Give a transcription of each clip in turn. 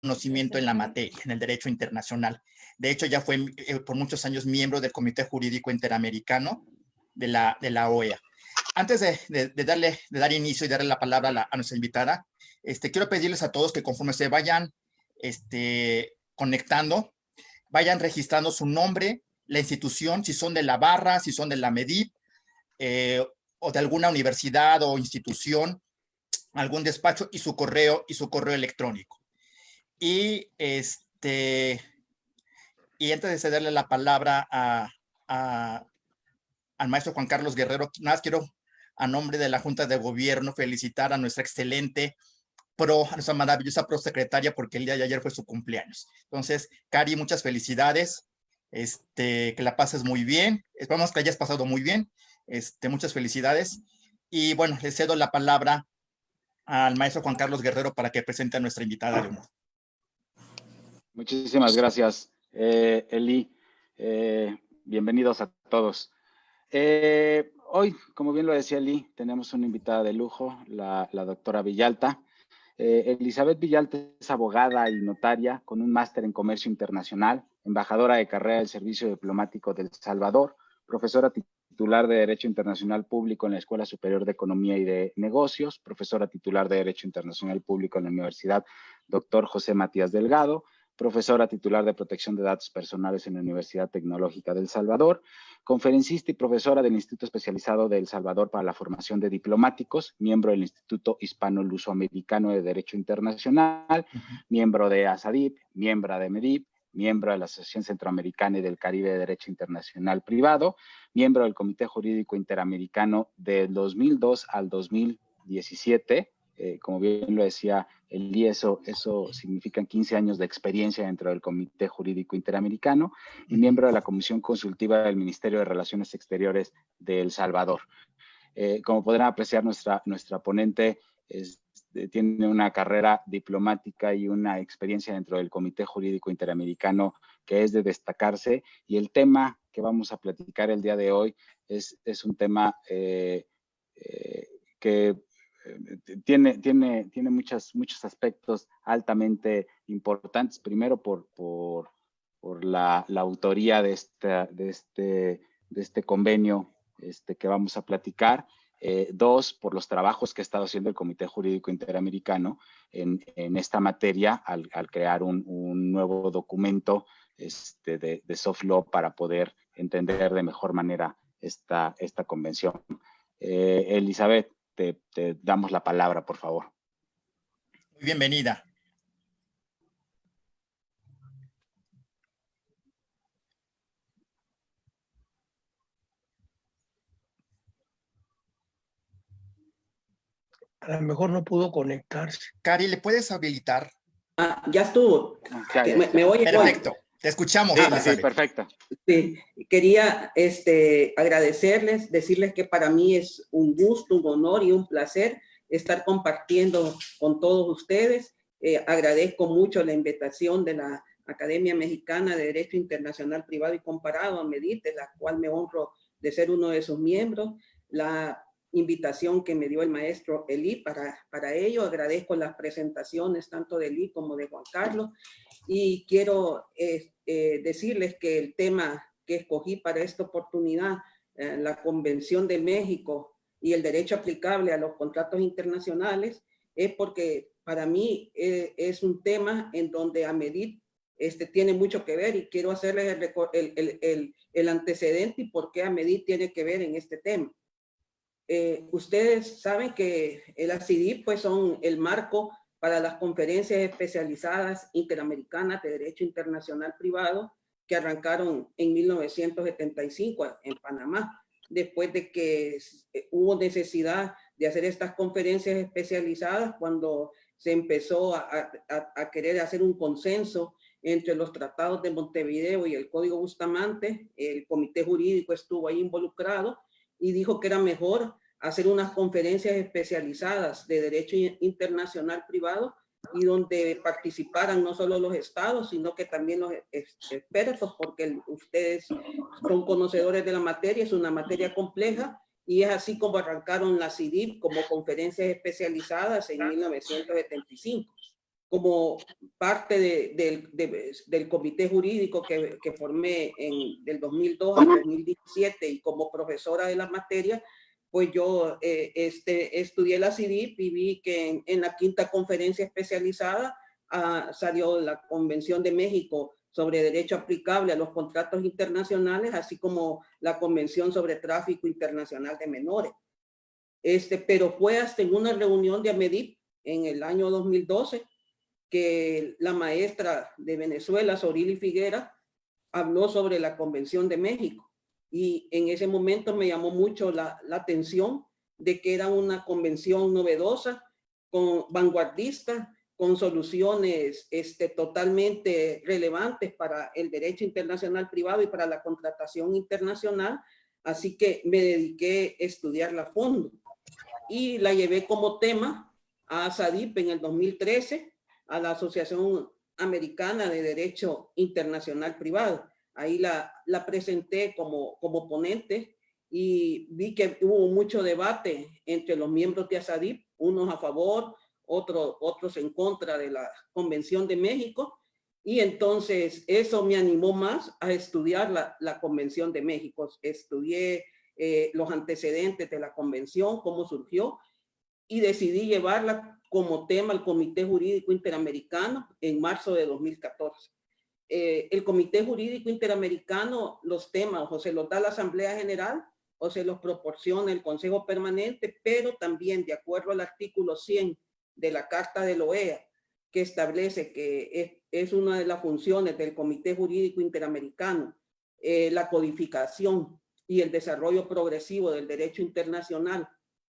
conocimiento en la materia, en el derecho internacional. De hecho, ya fue por muchos años miembro del Comité Jurídico Interamericano de la OEA. Antes de dar inicio y darle la palabra a nuestra invitada, quiero pedirles a todos que conforme se vayan conectando, vayan registrando su nombre, la institución, si son de la Barra, si son de la MEDIP, o de alguna universidad o institución, algún despacho, y su correo electrónico. Y antes de cederle la palabra al maestro Juan Carlos Guerrero, nada más quiero, a nombre de la Junta de Gobierno, felicitar a nuestra excelente a nuestra maravillosa prosecretaria, porque el día de ayer fue su cumpleaños. Entonces, Cari, muchas felicidades, que la pases muy bien, esperamos que la hayas pasado muy bien, muchas felicidades, y bueno, le cedo la palabra al maestro Juan Carlos Guerrero para que presente a nuestra invitada de honor. Muchísimas gracias, Eli. Bienvenidos a todos. Hoy, como bien lo decía Eli, tenemos una invitada de lujo, la doctora Villalta. Elizabeth Villalta es abogada y notaria con un máster en Comercio Internacional, embajadora de carrera del Servicio Diplomático de El Salvador, profesora titular de Derecho Internacional Público en la Escuela Superior de Economía y de Negocios, profesora titular de Derecho Internacional Público en la Universidad Dr. José Matías Delgado, profesora titular de Protección de Datos Personales en la Universidad Tecnológica de El Salvador, conferencista y profesora del Instituto Especializado de El Salvador para la Formación de Diplomáticos, miembro del Instituto Hispano-Lusoamericano de Derecho Internacional, miembro de ASADIP, miembro de MEDIP, miembro de la Asociación Centroamericana y del Caribe de Derecho Internacional Privado, miembro del Comité Jurídico Interamericano del 2002 al 2017, como bien lo decía Eli, eso significan 15 años de experiencia dentro del Comité Jurídico Interamericano y miembro de la Comisión Consultiva del Ministerio de Relaciones Exteriores de El Salvador. Como podrán apreciar, nuestra ponente tiene una carrera diplomática y una experiencia dentro del Comité Jurídico Interamericano que es de destacarse, y el tema que vamos a platicar el día de hoy es un tema que tiene muchos aspectos altamente importantes. Primero, por la autoría de este convenio que vamos a platicar. Dos, por los trabajos que ha estado haciendo el Comité Jurídico Interamericano en esta materia al crear un nuevo documento de soft law para poder entender de mejor manera esta convención. Elizabeth, te damos la palabra, por favor. Muy bienvenida. A lo mejor no pudo conectarse. Cari, ¿le puedes habilitar? Ya estuvo. Me oye. Perfecto. Te escuchamos. Sí, perfecto. Sí, quería agradecerles, decirles que para mí es un gusto, un honor y un placer estar compartiendo con todos ustedes. Agradezco mucho la invitación de la Academia Mexicana de Derecho Internacional Privado y Comparado, MEDIT, de la cual me honro de ser uno de sus miembros. La invitación que me dio el maestro Eli para ello. Agradezco las presentaciones tanto de Eli como de Juan Carlos, y quiero decirles que el tema que escogí para esta oportunidad, la Convención de México y el derecho aplicable a los contratos internacionales, es porque para mí es un tema en donde AMEDIT tiene mucho que ver, y quiero hacerles el antecedente y por qué AMEDIT tiene que ver en este tema. Ustedes saben que el ACIDIP pues son el marco para las conferencias especializadas interamericanas de derecho internacional privado que arrancaron en 1975 en Panamá, después de que hubo necesidad de hacer estas conferencias especializadas cuando se empezó a querer hacer un consenso entre los tratados de Montevideo y el Código Bustamante. El Comité Jurídico estuvo ahí involucrado y dijo que era mejor hacer unas conferencias especializadas de derecho internacional privado y donde participaran no solo los estados, sino que también los expertos, porque ustedes son conocedores de la materia, es una materia compleja, y es así como arrancaron la CIDIP como conferencias especializadas en 1975. como parte del comité jurídico que formé del 2002 al 2017 y como profesora de la materia, pues yo estudié la CIDIP y vi que en la quinta conferencia especializada salió la Convención de México sobre Derecho Aplicable a los Contratos Internacionales, así como la Convención sobre Tráfico Internacional de Menores. Pero fue hasta en una reunión de AMEDIP en el año 2012 que la maestra de Venezuela, Sorili Figuera, habló sobre la Convención de México. Y en ese momento me llamó mucho la atención de que era una convención novedosa, vanguardista, con soluciones totalmente relevantes para el derecho internacional privado y para la contratación internacional. Así que me dediqué a estudiarla a fondo y la llevé como tema a SADIP en el 2013, a la Asociación Americana de Derecho Internacional Privado. Ahí la presenté como ponente y vi que hubo mucho debate entre los miembros de ASADIP, unos a favor, otros en contra de la Convención de México, y entonces eso me animó más a estudiar la Convención de México. Estudié los antecedentes de la Convención, cómo surgió, y decidí llevarla como tema al Comité Jurídico Interamericano en marzo de 2014. El Comité Jurídico Interamericano, los temas o se los da la Asamblea General o se los proporciona el Consejo Permanente, pero también de acuerdo al artículo 100 de la Carta de la OEA, que establece que es una de las funciones del Comité Jurídico Interamericano, la codificación y el desarrollo progresivo del derecho internacional,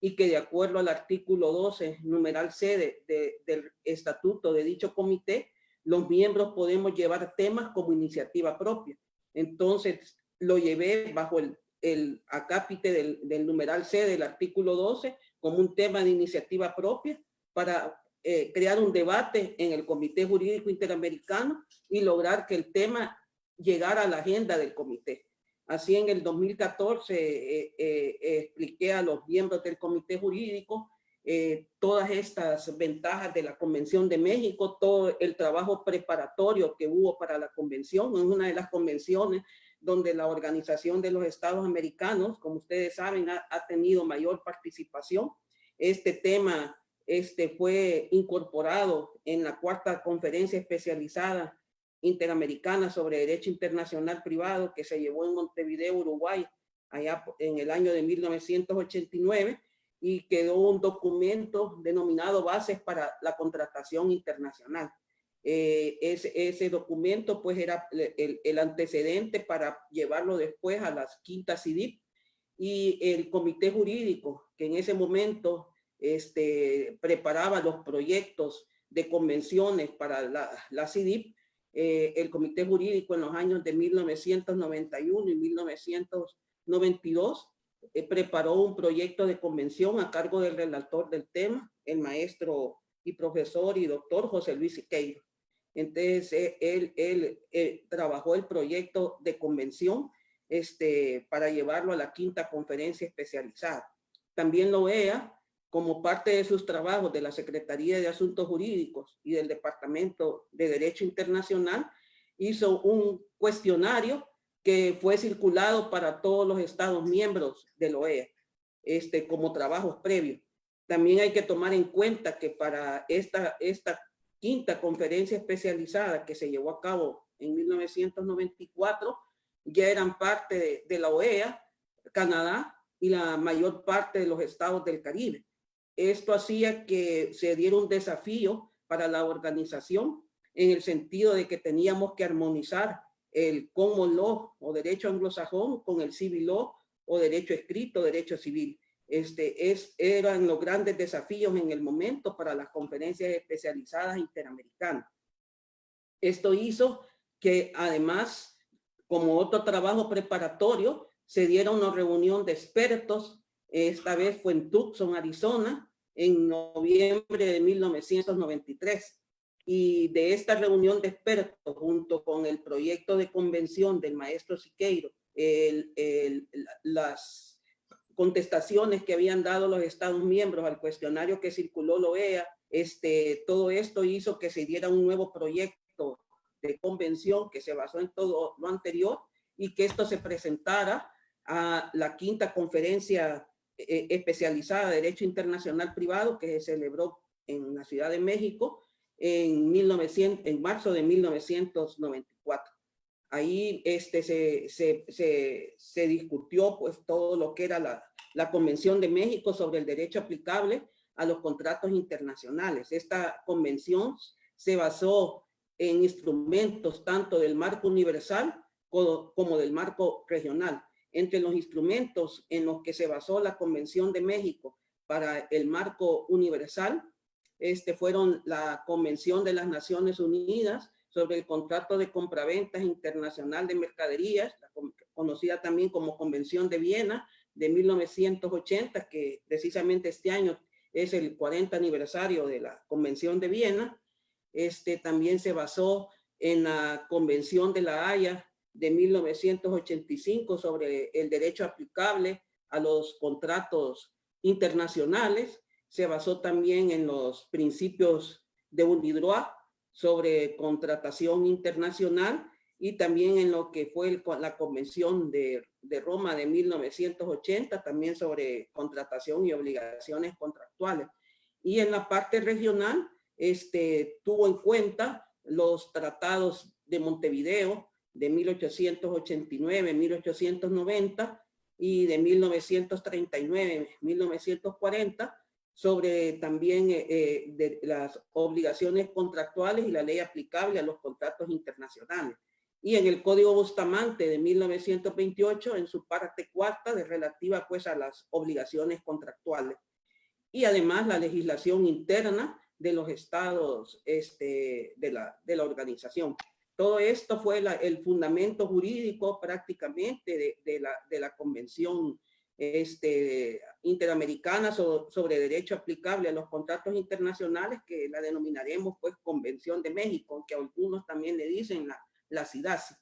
y que de acuerdo al artículo 12, numeral C del estatuto de dicho comité, los miembros podemos llevar temas como iniciativa propia. Entonces, lo llevé bajo el acápite del numeral C del artículo 12 como un tema de iniciativa propia para crear un debate en el Comité Jurídico Interamericano y lograr que el tema llegara a la agenda del comité. Así en el 2014 expliqué a los miembros del comité jurídico todas estas ventajas de la Convención de México, todo el trabajo preparatorio que hubo para la convención. Es una de las convenciones donde la Organización de los Estados Americanos, como ustedes saben, ha tenido mayor participación. Este tema fue incorporado en la cuarta conferencia especializada interamericana sobre derecho internacional privado que se llevó en Montevideo, Uruguay, allá en el año de 1989, y quedó un documento denominado Bases para la Contratación Internacional. Ese documento pues era el antecedente para llevarlo después a las quintas CIDIP, y el comité jurídico que en ese momento preparaba los proyectos de convenciones para la CIDIP, el comité jurídico en los años de 1991 y 1992 preparó un proyecto de convención a cargo del relator del tema, el maestro y profesor y doctor José Luis Siqueiro. Entonces, él trabajó el proyecto de convención para llevarlo a la quinta conferencia especializada. También la OEA, como parte de sus trabajos de la Secretaría de Asuntos Jurídicos y del Departamento de Derecho Internacional, hizo un cuestionario que fue circulado para todos los estados miembros de la OEA, como trabajos previos. También hay que tomar en cuenta que para esta quinta conferencia especializada que se llevó a cabo en 1994, ya eran parte de la OEA, Canadá y la mayor parte de los estados del Caribe. Esto hacía que se diera un desafío para la organización en el sentido de que teníamos que armonizar el common law o derecho anglosajón con el civil law o derecho escrito, derecho civil. Eran los grandes desafíos en el momento para las conferencias especializadas interamericanas. Esto hizo que además, como otro trabajo preparatorio, se diera una reunión de expertos. Esta vez fue en Tucson, Arizona, en noviembre de 1993. Y de esta reunión de expertos, junto con el proyecto de convención del maestro Siqueiro, las contestaciones que habían dado los Estados miembros al cuestionario que circuló la OEA, todo esto hizo que se diera un nuevo proyecto de convención que se basó en todo lo anterior y que esto se presentara a la 5ª conferencia especializada de Derecho Internacional Privado que se celebró en la Ciudad de México en marzo de 1994. Ahí se discutió pues todo lo que era la Convención de México sobre el derecho aplicable a los contratos internacionales. Esta convención se basó en instrumentos tanto del marco universal como del marco regional. Entre los instrumentos en los que se basó la Convención de México para el marco universal, fueron la Convención de las Naciones Unidas sobre el contrato de compraventas internacional de mercaderías, conocida también como Convención de Viena de 1980, que precisamente este año es el 40 aniversario de la Convención de Viena. También se basó en la Convención de la Haya de 1985 sobre el derecho aplicable a los contratos internacionales. Se basó también en los principios de UNIDROIT sobre contratación internacional y también en lo que fue la Convención de Roma de 1980, también sobre contratación y obligaciones contractuales. Y en la parte regional, tuvo en cuenta los tratados de Montevideo de 1889, 1890 y de 1939, 1940, sobre también de las obligaciones contractuales y la ley aplicable a los contratos internacionales. Y en el Código Bustamante de 1928, en su parte 4ª, relativa pues a las obligaciones contractuales. Y además la legislación interna de los estados de la organización. Todo esto fue el fundamento jurídico prácticamente de la Convención Interamericana sobre derecho aplicable a los contratos internacionales, que la denominaremos pues Convención de México, aunque algunos también le dicen la CIDACI.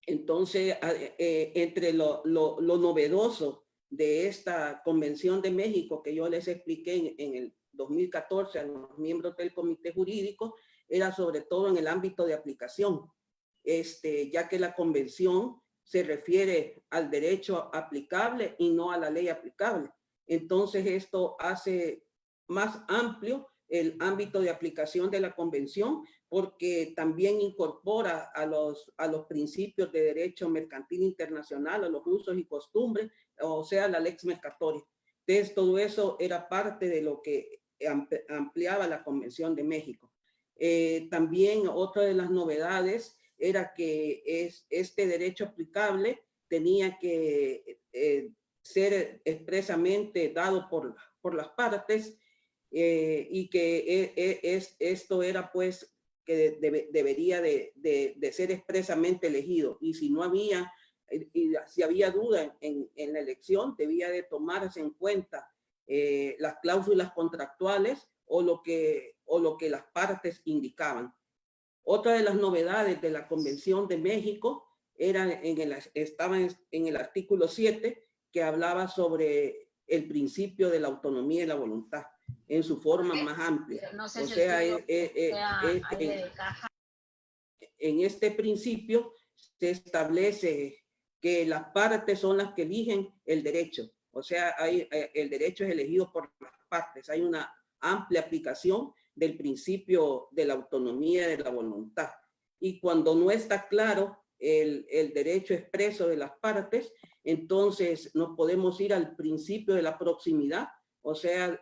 Entonces, entre lo novedoso de esta Convención de México que yo les expliqué en el 2014 a los miembros del Comité Jurídico, era sobre todo en el ámbito de aplicación, ya que la convención se refiere al derecho aplicable y no a la ley aplicable. Entonces esto hace más amplio el ámbito de aplicación de la convención, porque también incorpora a los principios de derecho mercantil internacional, a los usos y costumbres, o sea, la lex mercatoria. Entonces todo eso era parte de lo que ampliaba la Convención de México. También otra de las novedades era que este derecho aplicable tenía que ser expresamente dado por las partes, y que esto era pues que debería de ser expresamente elegido, y si no había, y si había duda en la elección, debía de tomarse en cuenta las cláusulas contractuales o lo que las partes indicaban. Otra de las novedades de la Convención de México estaba en el artículo 7, que hablaba sobre el principio de la autonomía y la voluntad en su forma más amplia. No sé, o sea, en este principio se establece que las partes son las que eligen el derecho. O sea, el derecho es elegido por las partes. Hay una amplia aplicación del principio de la autonomía y de la voluntad. Y cuando no está claro el derecho expreso de las partes, entonces nos podemos ir al principio de la proximidad, o sea,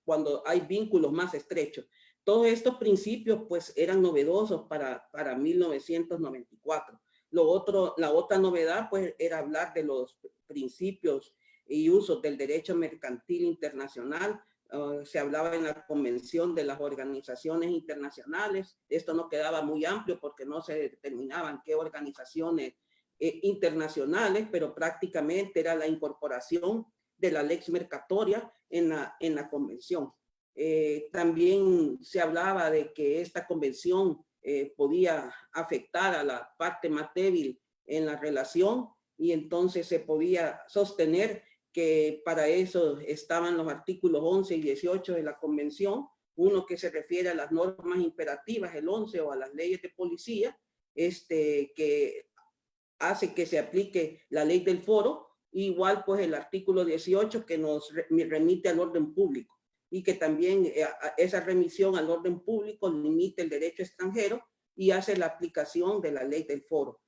cuando hay vínculos más estrechos. Todos estos principios pues eran novedosos para 1994. La otra novedad pues era hablar de los principios y usos del derecho mercantil internacional. Se hablaba en la Convención de las Organizaciones Internacionales. Esto no quedaba muy amplio porque no se determinaban qué organizaciones internacionales, pero prácticamente era la incorporación de la lex mercatoria en la convención. También se hablaba de que esta convención podía afectar a la parte más débil en la relación, y entonces se podía sostener que para eso estaban los artículos 11 y 18 de la Convención, uno que se refiere a las normas imperativas, el 11, o a las leyes de policía, que hace que se aplique la ley del foro, igual pues el artículo 18 que nos remite al orden público, y que también esa remisión al orden público limita el derecho extranjero y hace la aplicación de la ley del foro.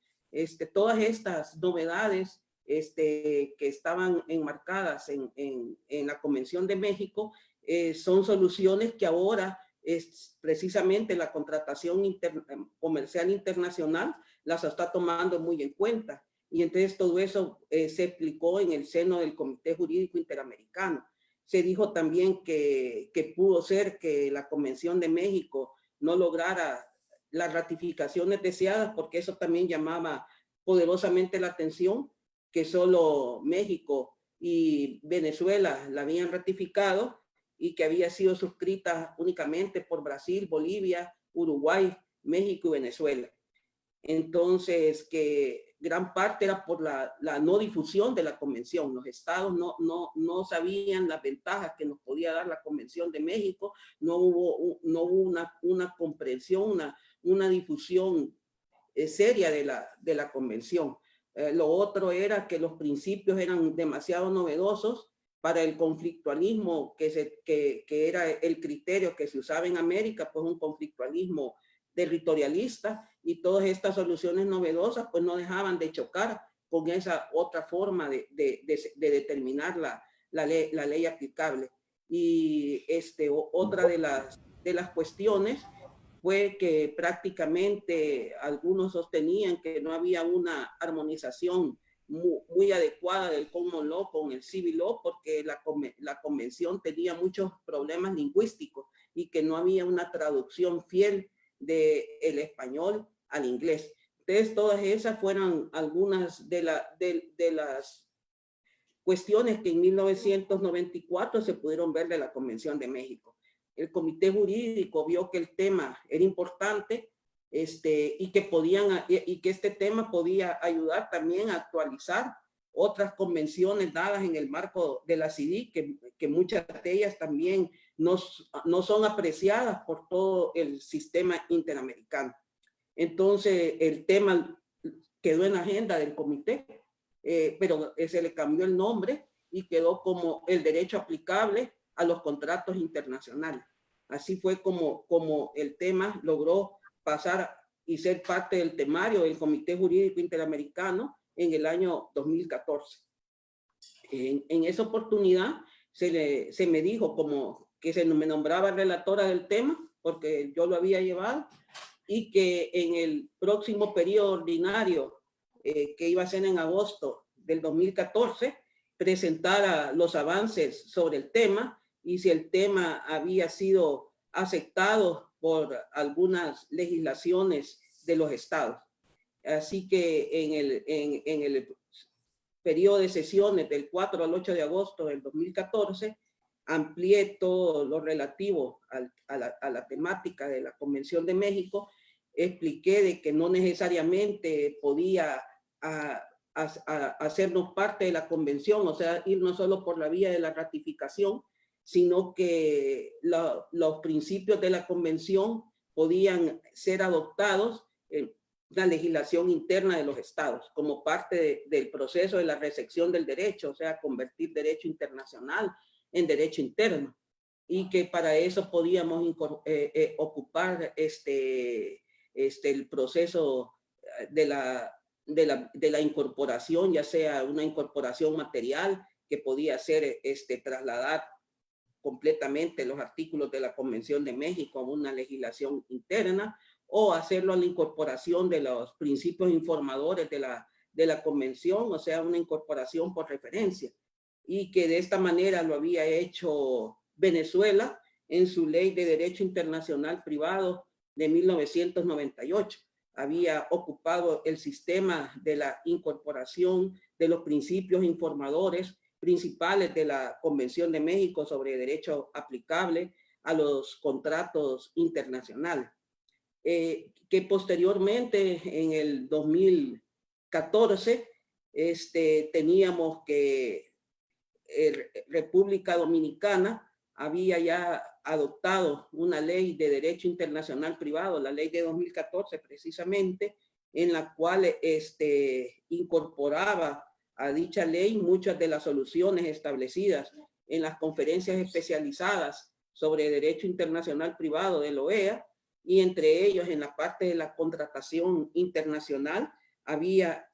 Todas estas novedades que estaban enmarcadas en la Convención de México son soluciones que ahora precisamente la contratación comercial internacional las está tomando muy en cuenta. Y entonces todo eso se explicó en el seno del Comité Jurídico Interamericano. Se dijo también que pudo ser que la Convención de México no lograra las ratificaciones deseadas, porque eso también llamaba poderosamente la atención, que solo México y Venezuela la habían ratificado y que había sido suscrita únicamente por Brasil, Bolivia, Uruguay, México y Venezuela. Entonces, que gran parte era por la no difusión de la convención. Los estados no sabían las ventajas que nos podía dar la Convención de México, no hubo una comprensión, una difusión seria de la convención. Lo otro era que los principios eran demasiado novedosos para el conflictualismo que era el criterio que se usaba en América, pues un conflictualismo territorialista, y todas estas soluciones novedosas pues no dejaban de chocar con esa otra forma de determinar la ley aplicable. Y otra de las cuestiones fue que prácticamente algunos sostenían que no había una armonización muy adecuada del Common Law con el Civil Law, porque la convención tenía muchos problemas lingüísticos y que no había una traducción fiel del español al inglés. Entonces, todas esas fueron algunas de las cuestiones que en 1994 se pudieron ver de la Convención de México. El Comité Jurídico vio que el tema era importante y que este tema podía ayudar también a actualizar otras convenciones dadas en el marco de la CIDI, que muchas de ellas también no son apreciadas por todo el sistema interamericano. Entonces, el tema quedó en la agenda del comité, pero se le cambió el nombre y quedó como el derecho aplicable a los contratos internacionales. Así fue como el tema logró pasar y ser parte del temario del Comité Jurídico Interamericano en el año 2014. En esa oportunidad se me dijo como que se me nombraba relatora del tema, porque yo lo había llevado, y que en el próximo periodo ordinario, que iba a ser en agosto del 2014, presentara los avances sobre el tema y si el tema había sido aceptado por algunas legislaciones de los estados. Así que en el periodo de sesiones del 4 al 8 de agosto del 2014, amplié todo lo relativo a la temática de la Convención de México, expliqué de que no necesariamente podía hacernos parte de la convención, o sea, ir no solo por la vía de la ratificación, sino que los principios de la convención podían ser adoptados en la legislación interna de los estados, como parte del proceso de la recepción del derecho, o sea, convertir derecho internacional en derecho interno, y que para eso podíamos ocupar el proceso de la incorporación, ya sea una incorporación material que podía ser trasladar completamente los artículos de la Convención de México a una legislación interna, o hacerlo a la incorporación de los principios informadores de la Convención, o sea, una incorporación por referencia, y que de esta manera lo había hecho Venezuela en su Ley de Derecho Internacional Privado de 1998. Había ocupado el sistema de la incorporación de los principios informadores principales de la Convención de México sobre derecho aplicable a los contratos internacionales. Que posteriormente, en el 2014, teníamos que República Dominicana había ya adoptado una ley de derecho internacional privado, la ley de 2014 precisamente, en la cual incorporaba a dicha ley muchas de las soluciones establecidas en las conferencias especializadas sobre derecho internacional privado de la OEA, y entre ellos en la parte de la contratación internacional había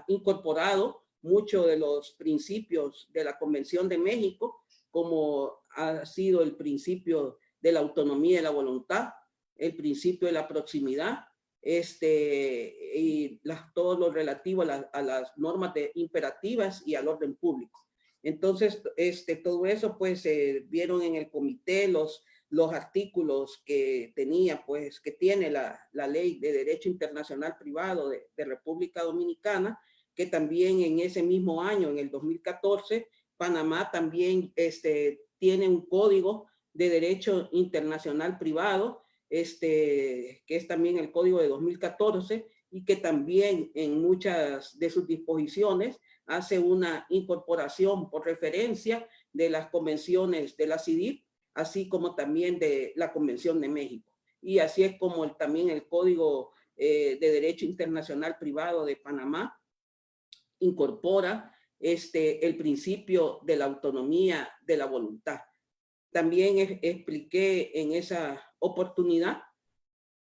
incorporado muchos de los principios de la Convención de México, como ha sido el principio de la autonomía de la voluntad, el principio de la proximidad, y todo lo relativo a las normas imperativas y al orden público. Entonces, todo eso pues vieron en el comité los artículos que tenía, pues que tiene la ley de derecho internacional privado de República Dominicana, que también en ese mismo año, en el 2014, Panamá también tiene un código de derecho internacional privado, que es también el código de 2014, y que también en muchas de sus disposiciones hace una incorporación por referencia de las convenciones de la CIDIP, así como también de la Convención de México. Y así es como también el Código de Derecho Internacional Privado de Panamá incorpora el principio de la autonomía de la voluntad. También expliqué en esa oportunidad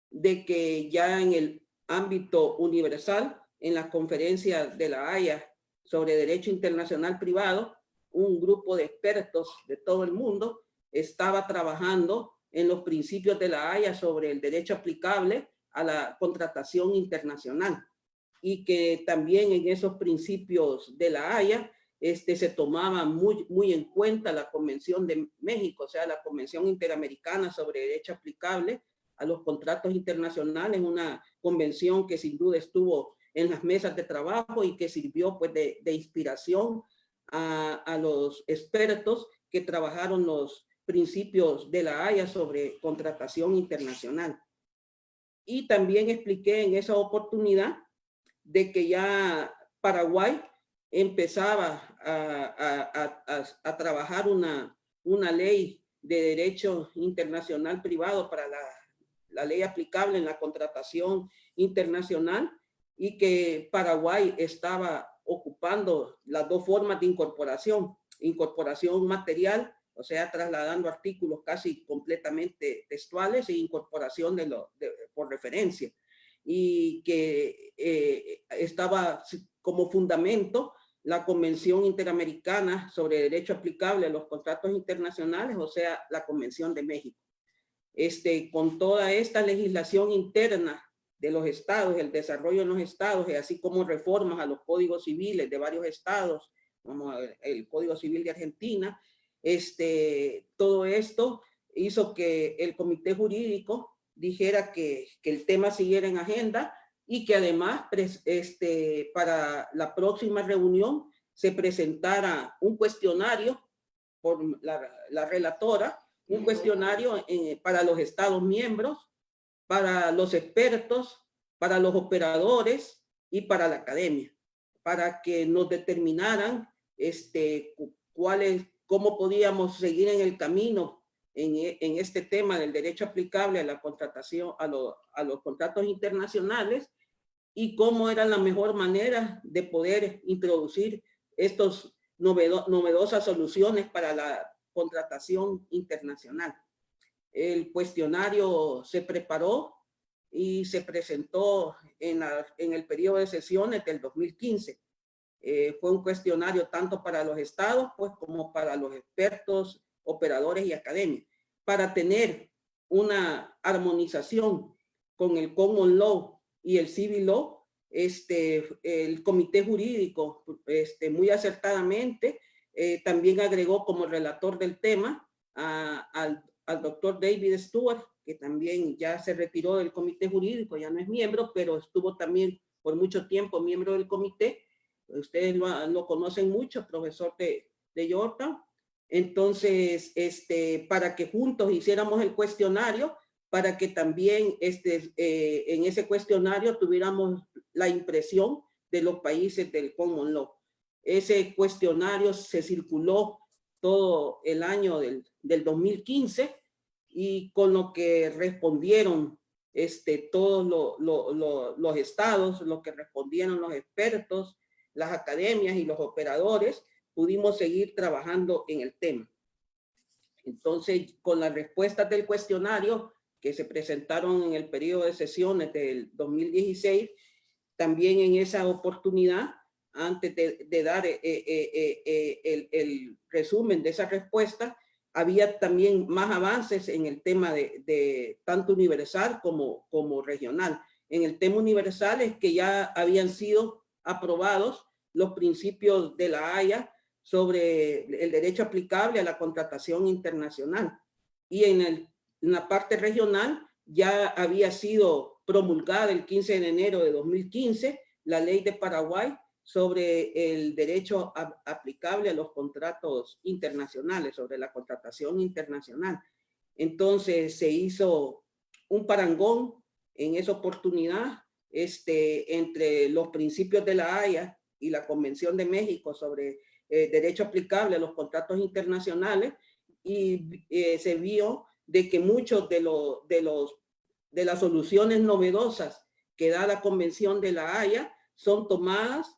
de que ya en el ámbito universal, en la conferencia de la Haya sobre Derecho Internacional Privado, un grupo de expertos de todo el mundo estaba trabajando en los principios de la Haya sobre el derecho aplicable a la contratación internacional, y que también en esos principios de la Haya se tomaba muy en cuenta la Convención de México, o sea, la Convención Interamericana sobre Derecho Aplicable a los Contratos Internacionales, una convención que sin duda estuvo en las mesas de trabajo y que sirvió pues de inspiración a los expertos que trabajaron los principios de la Haya sobre contratación internacional. Y también expliqué en esa oportunidad de que ya Paraguay empezaba a trabajar una ley de derecho internacional privado para la ley aplicable en la contratación internacional, y que Paraguay estaba ocupando las dos formas de incorporación material, o sea, trasladando artículos casi completamente textuales, e incorporación por referencia, y que estaba como fundamento la Convención Interamericana sobre Derecho Aplicable a los Contratos Internacionales, o sea, la Convención de México. Con toda esta legislación interna de los estados, el desarrollo en los estados, y así como reformas a los códigos civiles de varios estados, como el Código Civil de Argentina, todo esto hizo que el comité jurídico dijera que el tema siguiera en agenda, y que además para la próxima reunión se presentara un cuestionario por la relatora, un cuestionario para los estados miembros, para los expertos, para los operadores y para la academia, para que nos determinaran cómo podíamos seguir en el camino en este tema del derecho aplicable a la contratación, a los contratos internacionales, y cómo era la mejor manera de poder introducir estos novedosas soluciones para la contratación internacional. El cuestionario se preparó y se presentó en el periodo de sesiones del 2015. Fue un cuestionario tanto para los estados pues como para los expertos, operadores y academia, para tener una armonización con el Common Law y el Civil Law. El comité jurídico muy acertadamente también agregó como relator del tema al doctor David Stewart, que también ya se retiró del comité jurídico, ya no es miembro, pero estuvo también por mucho tiempo miembro del comité. Ustedes lo conocen mucho, profesor de Georgetown. Entonces, para que juntos hiciéramos el cuestionario, para que también en ese cuestionario tuviéramos la impresión de los países del Common Law. Ese cuestionario se circuló todo el año del 2015 y con lo que respondieron todos los estados, lo que respondieron los expertos, las academias y los operadores, pudimos seguir trabajando en el tema. Entonces, con las respuestas del cuestionario que se presentaron en el periodo de sesiones del 2016, también en esa oportunidad, antes de dar el resumen de esa respuesta, había también más avances en el tema de tanto universal como regional. En el tema universal es que ya habían sido aprobados los principios de la Haya sobre el derecho aplicable a la contratación internacional. Y en la parte regional ya había sido promulgada el 15 de enero de 2015 la ley de Paraguay sobre el derecho aplicable a los contratos internacionales, sobre la contratación internacional. Entonces se hizo un parangón en esa oportunidad entre los principios de la Haya y la Convención de México sobre derecho aplicable a los contratos internacionales, y se vio de que muchos de las soluciones novedosas que da la Convención de la Haya son tomadas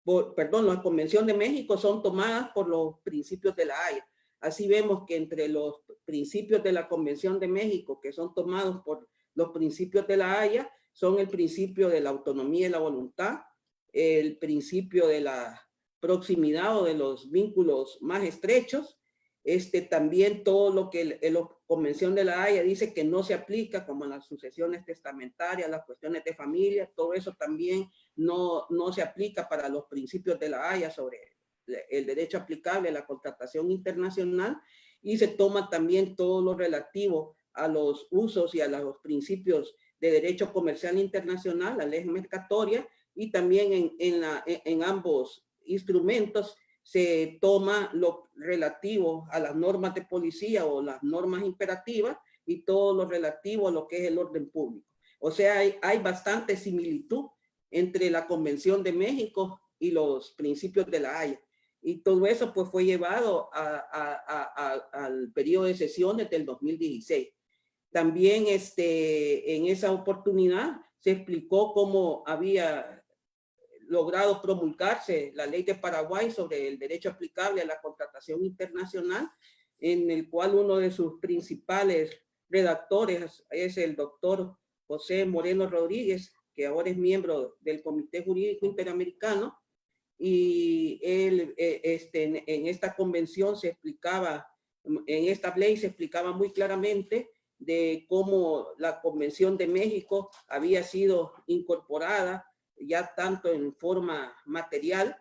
la Convención de México son tomadas por los principios de la Haya. Así vemos que entre los principios de la Convención de México que son tomados por los principios de la Haya son el principio de la autonomía y la voluntad, el principio de la proximidad o de los vínculos más estrechos, también todo lo que la Convención de la Haya dice que no se aplica, como las sucesiones testamentarias, las cuestiones de familia, todo eso también no se aplica para los principios de la Haya sobre el derecho aplicable a la contratación internacional, y se toma también todo lo relativo a los usos y a los principios de derecho comercial internacional, la ley mercatoria, y también en ambos instrumentos se toma lo relativo a las normas de policía o las normas imperativas y todo lo relativo a lo que es el orden público. O sea, hay bastante similitud entre la Convención de México y los principios de la Haya. Y todo eso pues fue llevado al periodo de sesiones del 2016. También en esa oportunidad se explicó cómo había logrado promulgarse la ley de Paraguay sobre el derecho aplicable a la contratación internacional, en el cual uno de sus principales redactores es el doctor José Moreno Rodríguez, que ahora es miembro del Comité Jurídico Interamericano, y él en esta convención se explicaba, en esta ley se explicaba muy claramente de cómo la Convención de México había sido incorporada ya tanto en forma material,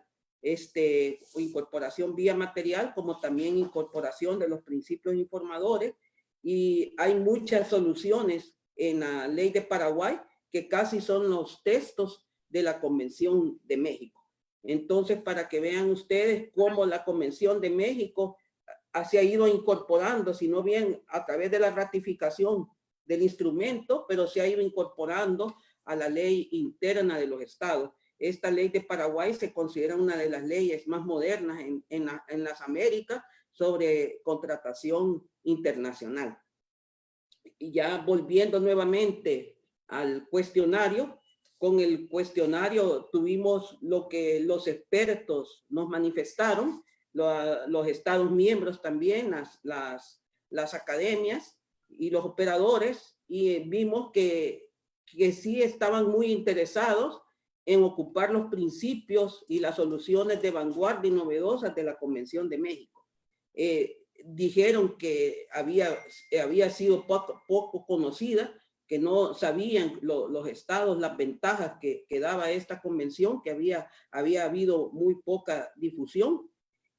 incorporación vía material, como también incorporación de los principios informadores, y hay muchas soluciones en la ley de Paraguay que casi son los textos de la Convención de México. Entonces, para que vean ustedes cómo la Convención de México se ha ido incorporando, si no bien a través de la ratificación del instrumento, pero se ha ido incorporando a la ley interna de los estados. Esta ley de Paraguay se considera una de las leyes más modernas en las Américas sobre contratación internacional. Y ya volviendo nuevamente al cuestionario, con el cuestionario tuvimos lo que los expertos nos manifestaron, los estados miembros también, las academias y los operadores, y vimos que sí estaban muy interesados en ocupar los principios y las soluciones de vanguardia y novedosas de la Convención de México. Dijeron que había sido poco conocida, que no sabían los estados las ventajas que daba esta convención, que había habido muy poca difusión,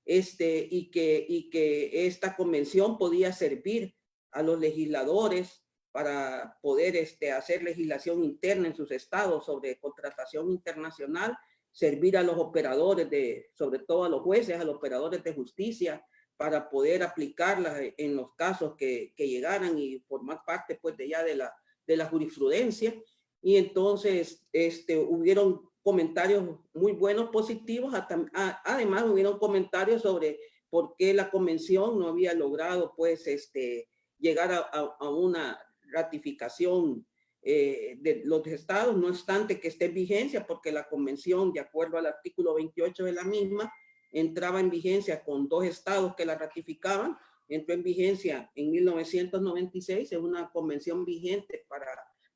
y que esta convención podía servir a los legisladores para poder hacer legislación interna en sus estados sobre contratación internacional, servir a los operadores, sobre todo a los jueces, a los operadores de justicia, para poder aplicarlas en los casos que llegaran y formar parte pues de la jurisprudencia. Y entonces hubieron comentarios muy buenos, positivos. Además, hubieron comentarios sobre por qué la convención no había logrado, pues, llegar a una ratificación de los estados, no obstante que esté en vigencia, porque la convención, de acuerdo al artículo 28 de la misma, entraba en vigencia con 2 estados que la ratificaban. Entró en vigencia en 1996, es una convención vigente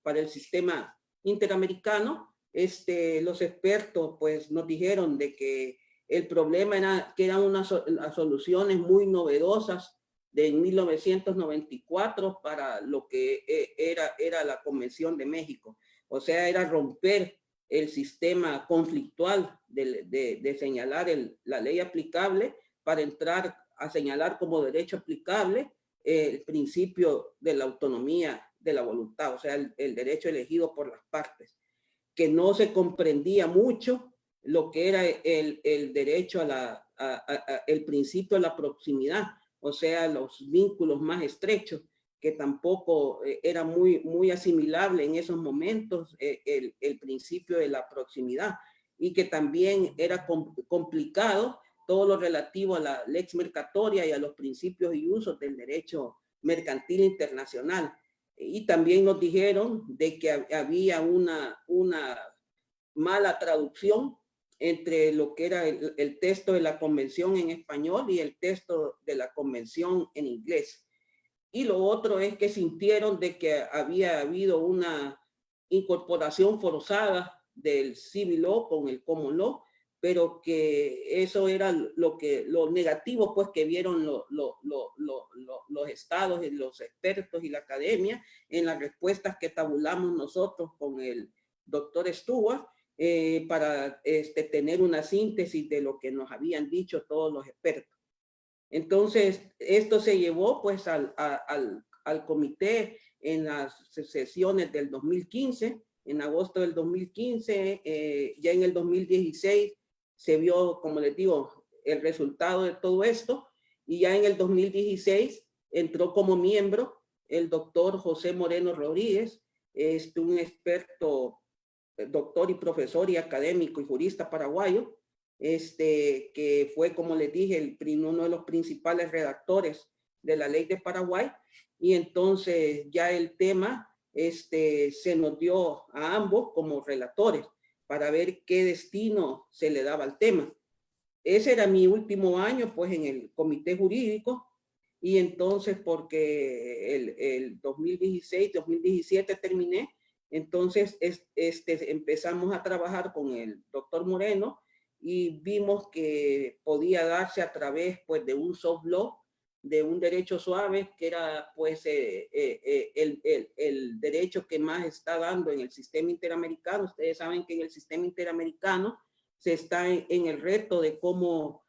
para el sistema interamericano. Los expertos pues nos dijeron de que el problema era que eran unas soluciones muy novedosas de 1994 para lo que era la Convención de México. O sea, era romper el sistema conflictual de señalar la ley aplicable para entrar a señalar como derecho aplicable el principio de la autonomía de la voluntad, o sea, el derecho elegido por las partes, que no se comprendía mucho lo que era el derecho el principio de la proximidad, o sea, los vínculos más estrechos, que tampoco era muy asimilable en esos momentos el principio de la proximidad, y que también era complicado todo lo relativo a la lex mercatoria y a los principios y usos del derecho mercantil internacional. Y también nos dijeron de que había una mala traducción entre lo que era el texto de la convención en español y el texto de la convención en inglés. Y lo otro es que sintieron de que había habido una incorporación forzada del civil law con el common law, pero que eso era lo negativo pues que vieron los estados y los expertos y la academia en las respuestas que tabulamos nosotros con el doctor Stewart, para tener una síntesis de lo que nos habían dicho todos los expertos. Entonces, esto se llevó pues al comité en las sesiones del 2015, en agosto del 2015, ya en el 2016 se vio, como les digo, el resultado de todo esto, y ya en el 2016 entró como miembro el doctor José Moreno Rodríguez, un experto, doctor y profesor y académico y jurista paraguayo, que fue, como les dije, uno de los principales redactores de la ley de Paraguay. Y entonces ya el tema se nos dio a ambos como relatores para ver qué destino se le daba al tema. Ese era mi último año pues en el comité jurídico, y entonces porque el 2016, 2017 terminé, entonces empezamos a trabajar con el doctor Moreno y vimos que podía darse a través pues de un soft law, de un derecho suave, que era pues el derecho que más está dando en el sistema interamericano. Ustedes saben que en el sistema interamericano se está en el reto de cómo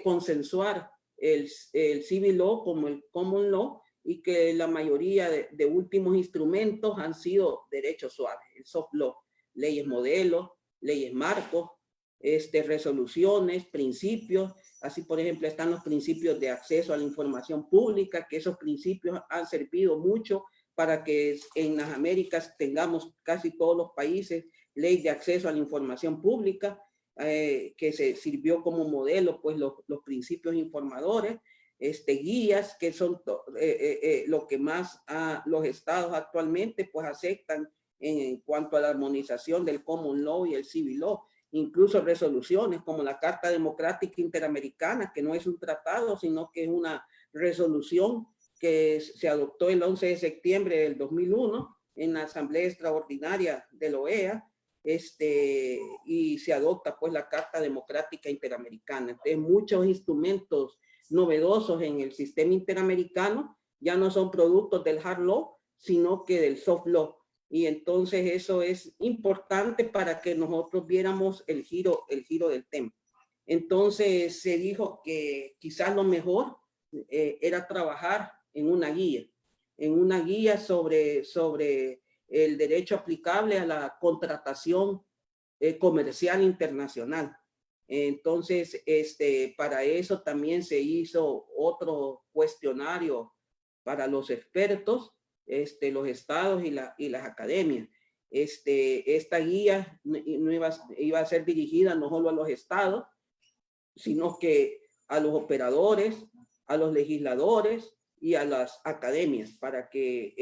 consensuar el civil law como el common law, y que la mayoría de últimos instrumentos han sido derechos suaves, el soft law, leyes modelos, leyes marcos, resoluciones, principios. Así, por ejemplo, están los principios de acceso a la información pública, que esos principios han servido mucho para que en las Américas tengamos casi todos los países ley de acceso a la información pública, que se sirvió como modelo, pues los principios informadores, guías, que son lo que más los estados actualmente pues aceptan en cuanto a la armonización del common law y el civil law. Incluso resoluciones como la Carta Democrática Interamericana, que no es un tratado, sino que es una resolución que se adoptó el 11 de septiembre del 2001 en la Asamblea Extraordinaria de la OEA, y se adopta pues la Carta Democrática Interamericana. Entonces, muchos instrumentos novedosos en el sistema interamericano ya no son productos del hard law, sino que del soft law. Y entonces eso es importante para que nosotros viéramos el giro del tema. Entonces se dijo que quizás lo mejor era trabajar en una guía sobre el derecho aplicable a la contratación comercial internacional. Entonces, para eso también se hizo otro cuestionario para los expertos, los estados y las academias. Esta guía no iba a ser dirigida no solo a los estados, sino que a los operadores, a los legisladores y a las academias, para que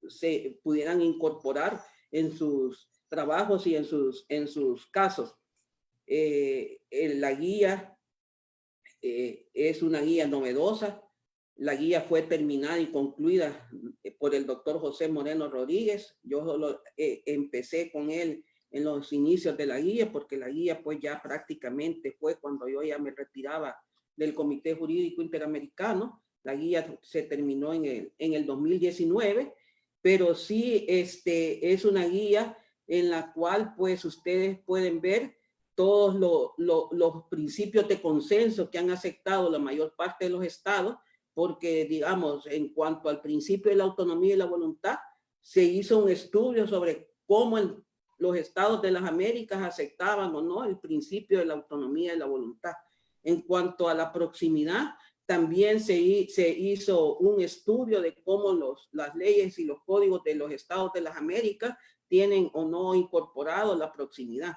se pudieran incorporar en sus trabajos y en sus casos. La guía es una guía novedosa. La guía fue terminada y concluida por el doctor José Moreno Rodríguez. Yo solo empecé con él en los inicios de la guía, porque la guía pues ya prácticamente fue cuando yo ya me retiraba del Comité Jurídico Interamericano. La guía se terminó en el 2019, pero sí es una guía en la cual pues ustedes pueden ver todos los principios de consenso que han aceptado la mayor parte de los estados, porque digamos, en cuanto al principio de la autonomía y la voluntad, se hizo un estudio sobre cómo los estados de las Américas aceptaban o no el principio de la autonomía y la voluntad. En cuanto a la proximidad, también se hizo un estudio de cómo las leyes y los códigos de los estados de las Américas tienen o no incorporado la proximidad.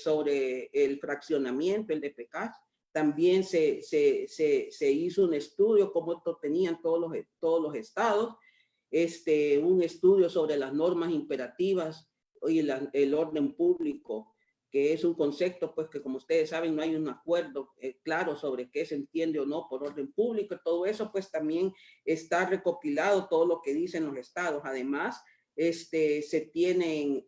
Sobre el fraccionamiento, el DPK, también se hizo un estudio cómo esto tenían todos los estados, un estudio sobre las normas imperativas y el orden público, que es un concepto pues que, como ustedes saben, no hay un acuerdo claro sobre qué se entiende o no por orden público. Todo eso pues también está recopilado, todo lo que dicen los estados. Además, se tienen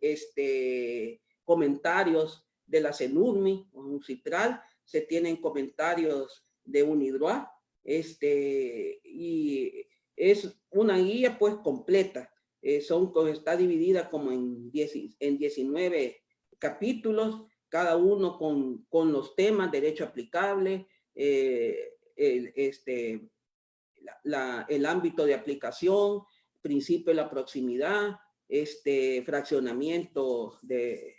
comentarios de la CENURMI o UNCITRAL, se tienen comentarios de UNIDROIT, y es una guía pues completa. Está dividida como en 19 capítulos, cada uno con los temas: derecho aplicable, el ámbito de aplicación, principio de la proximidad, fraccionamiento de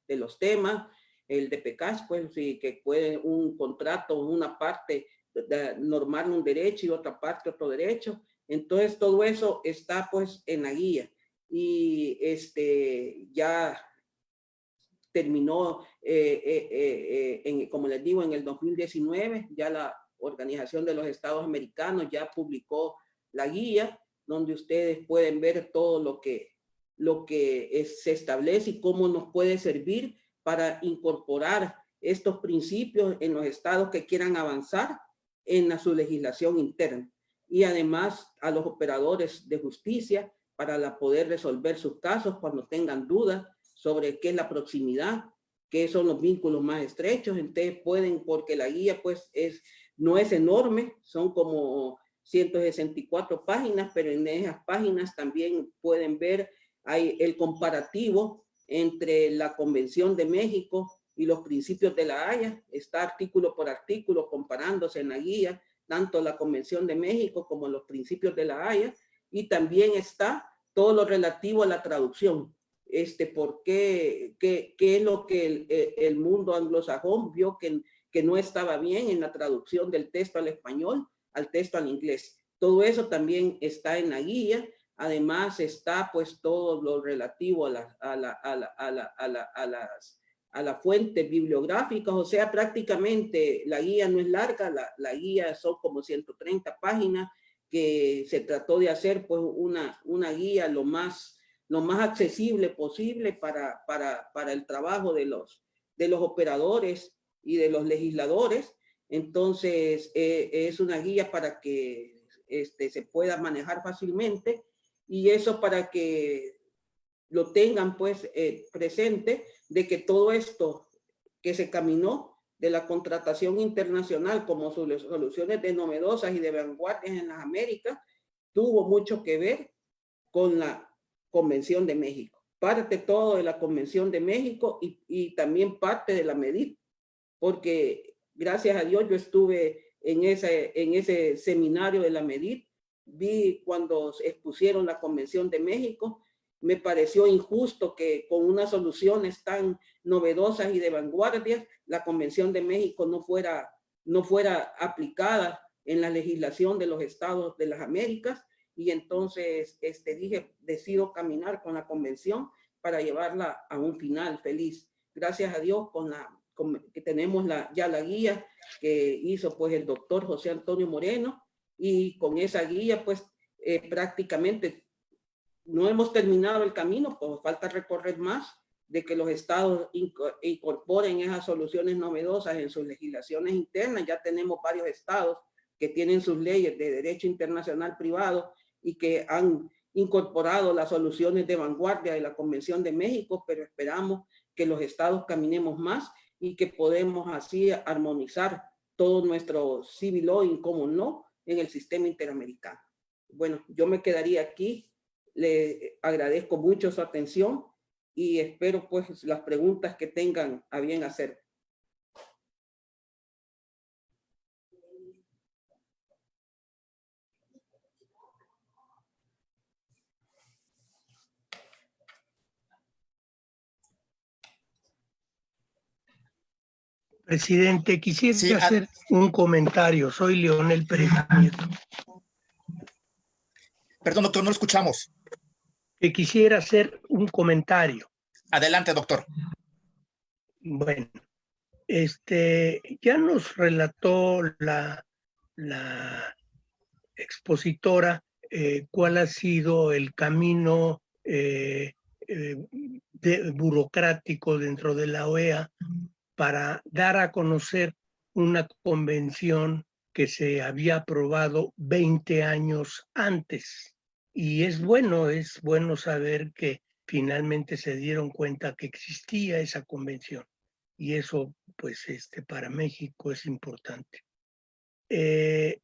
los temas, el DPK, pues sí, que puede un contrato, una parte normar un derecho y otra parte otro derecho. Entonces todo eso está pues en la guía, y ya terminó, como les digo, en el 2019, ya la Organización de los Estados Americanos ya publicó la guía, donde ustedes pueden ver todo lo que se establece y cómo nos puede servir para incorporar estos principios en los estados que quieran avanzar en su legislación interna, y además a los operadores de justicia para poder resolver sus casos cuando tengan dudas sobre qué es la proximidad, qué son los vínculos más estrechos. Entonces pueden, porque la guía pues no es enorme, son como 164 páginas, pero en esas páginas también pueden ver, hay el comparativo entre la Convención de México y los principios de la Haya. Está artículo por artículo comparándose en la guía, tanto la Convención de México como los principios de la Haya, y también está todo lo relativo a la traducción. ¿Por qué es lo que el mundo anglosajón vio que no estaba bien en la traducción del texto al español al texto al inglés? Todo eso también está en la guía. Además está pues todo lo relativo a las fuentes bibliográficas. O sea, prácticamente la guía no es larga, la guía son como 130 páginas, que se trató de hacer pues una guía lo más accesible posible para el trabajo de los operadores y de los legisladores. Entonces es una guía para que se pueda manejar fácilmente, y eso para que lo tengan pues presente, de que todo esto que se caminó de la contratación internacional como soluciones de novedosas y de vanguardias en las Américas tuvo mucho que ver con la Convención de México. Parte todo de la Convención de México y también parte de la MEDIT, porque gracias a Dios yo estuve en ese seminario de la MEDIT, vi cuando expusieron la Convención de México. Me pareció injusto que con unas soluciones tan novedosas y de vanguardia, la Convención de México no fuera aplicada en la legislación de los estados de las Américas, y entonces dije, decido caminar con la convención para llevarla a un final feliz. Gracias a Dios que tenemos ya la guía que hizo pues el doctor José Antonio Moreno, y con esa guía pues prácticamente no hemos terminado el camino, pues falta recorrer más, de que los estados incorporen esas soluciones novedosas en sus legislaciones internas. Ya tenemos varios estados que tienen sus leyes de derecho internacional privado y que han incorporado las soluciones de vanguardia de la Convención de México, pero esperamos que los estados caminemos más y que podemos así armonizar todo nuestro civil law, como no, en el sistema interamericano. Bueno, yo me quedaría aquí. Le agradezco mucho su atención y espero pues las preguntas que tengan a bien hacer. Presidente, quisiera Sí, hacer un comentario. Soy Leonel Pérez Nieto. perdón, doctor, no lo escuchamos. Que quisiera hacer un comentario. Adelante, doctor. Bueno, ya nos relató la expositora cuál ha sido el camino burocrático dentro de la OEA para dar a conocer una convención que se había aprobado 20 años antes. Y es bueno saber que finalmente se dieron cuenta que existía esa convención. Y eso, pues, para México es importante. En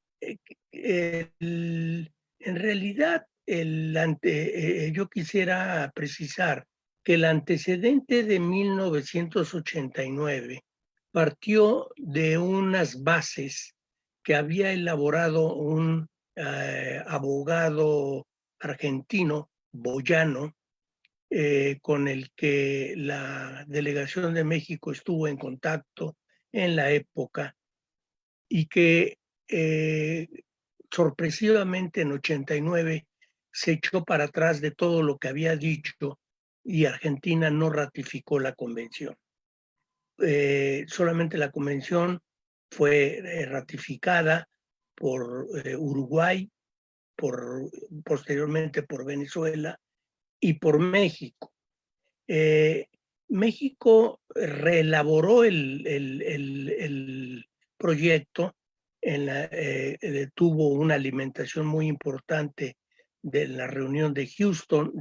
realidad, yo quisiera precisar que el antecedente de 1989 partió de unas bases que había elaborado un abogado argentino, Boyano, con el que la delegación de México estuvo en contacto en la época, y que sorpresivamente en 89 se echó para atrás de todo lo que había dicho y Argentina no ratificó la convención. Solamente la convención fue ratificada por Uruguay, posteriormente por Venezuela y por México. México reelaboró el proyecto, tuvo una alimentación muy importante de la reunión de Houston,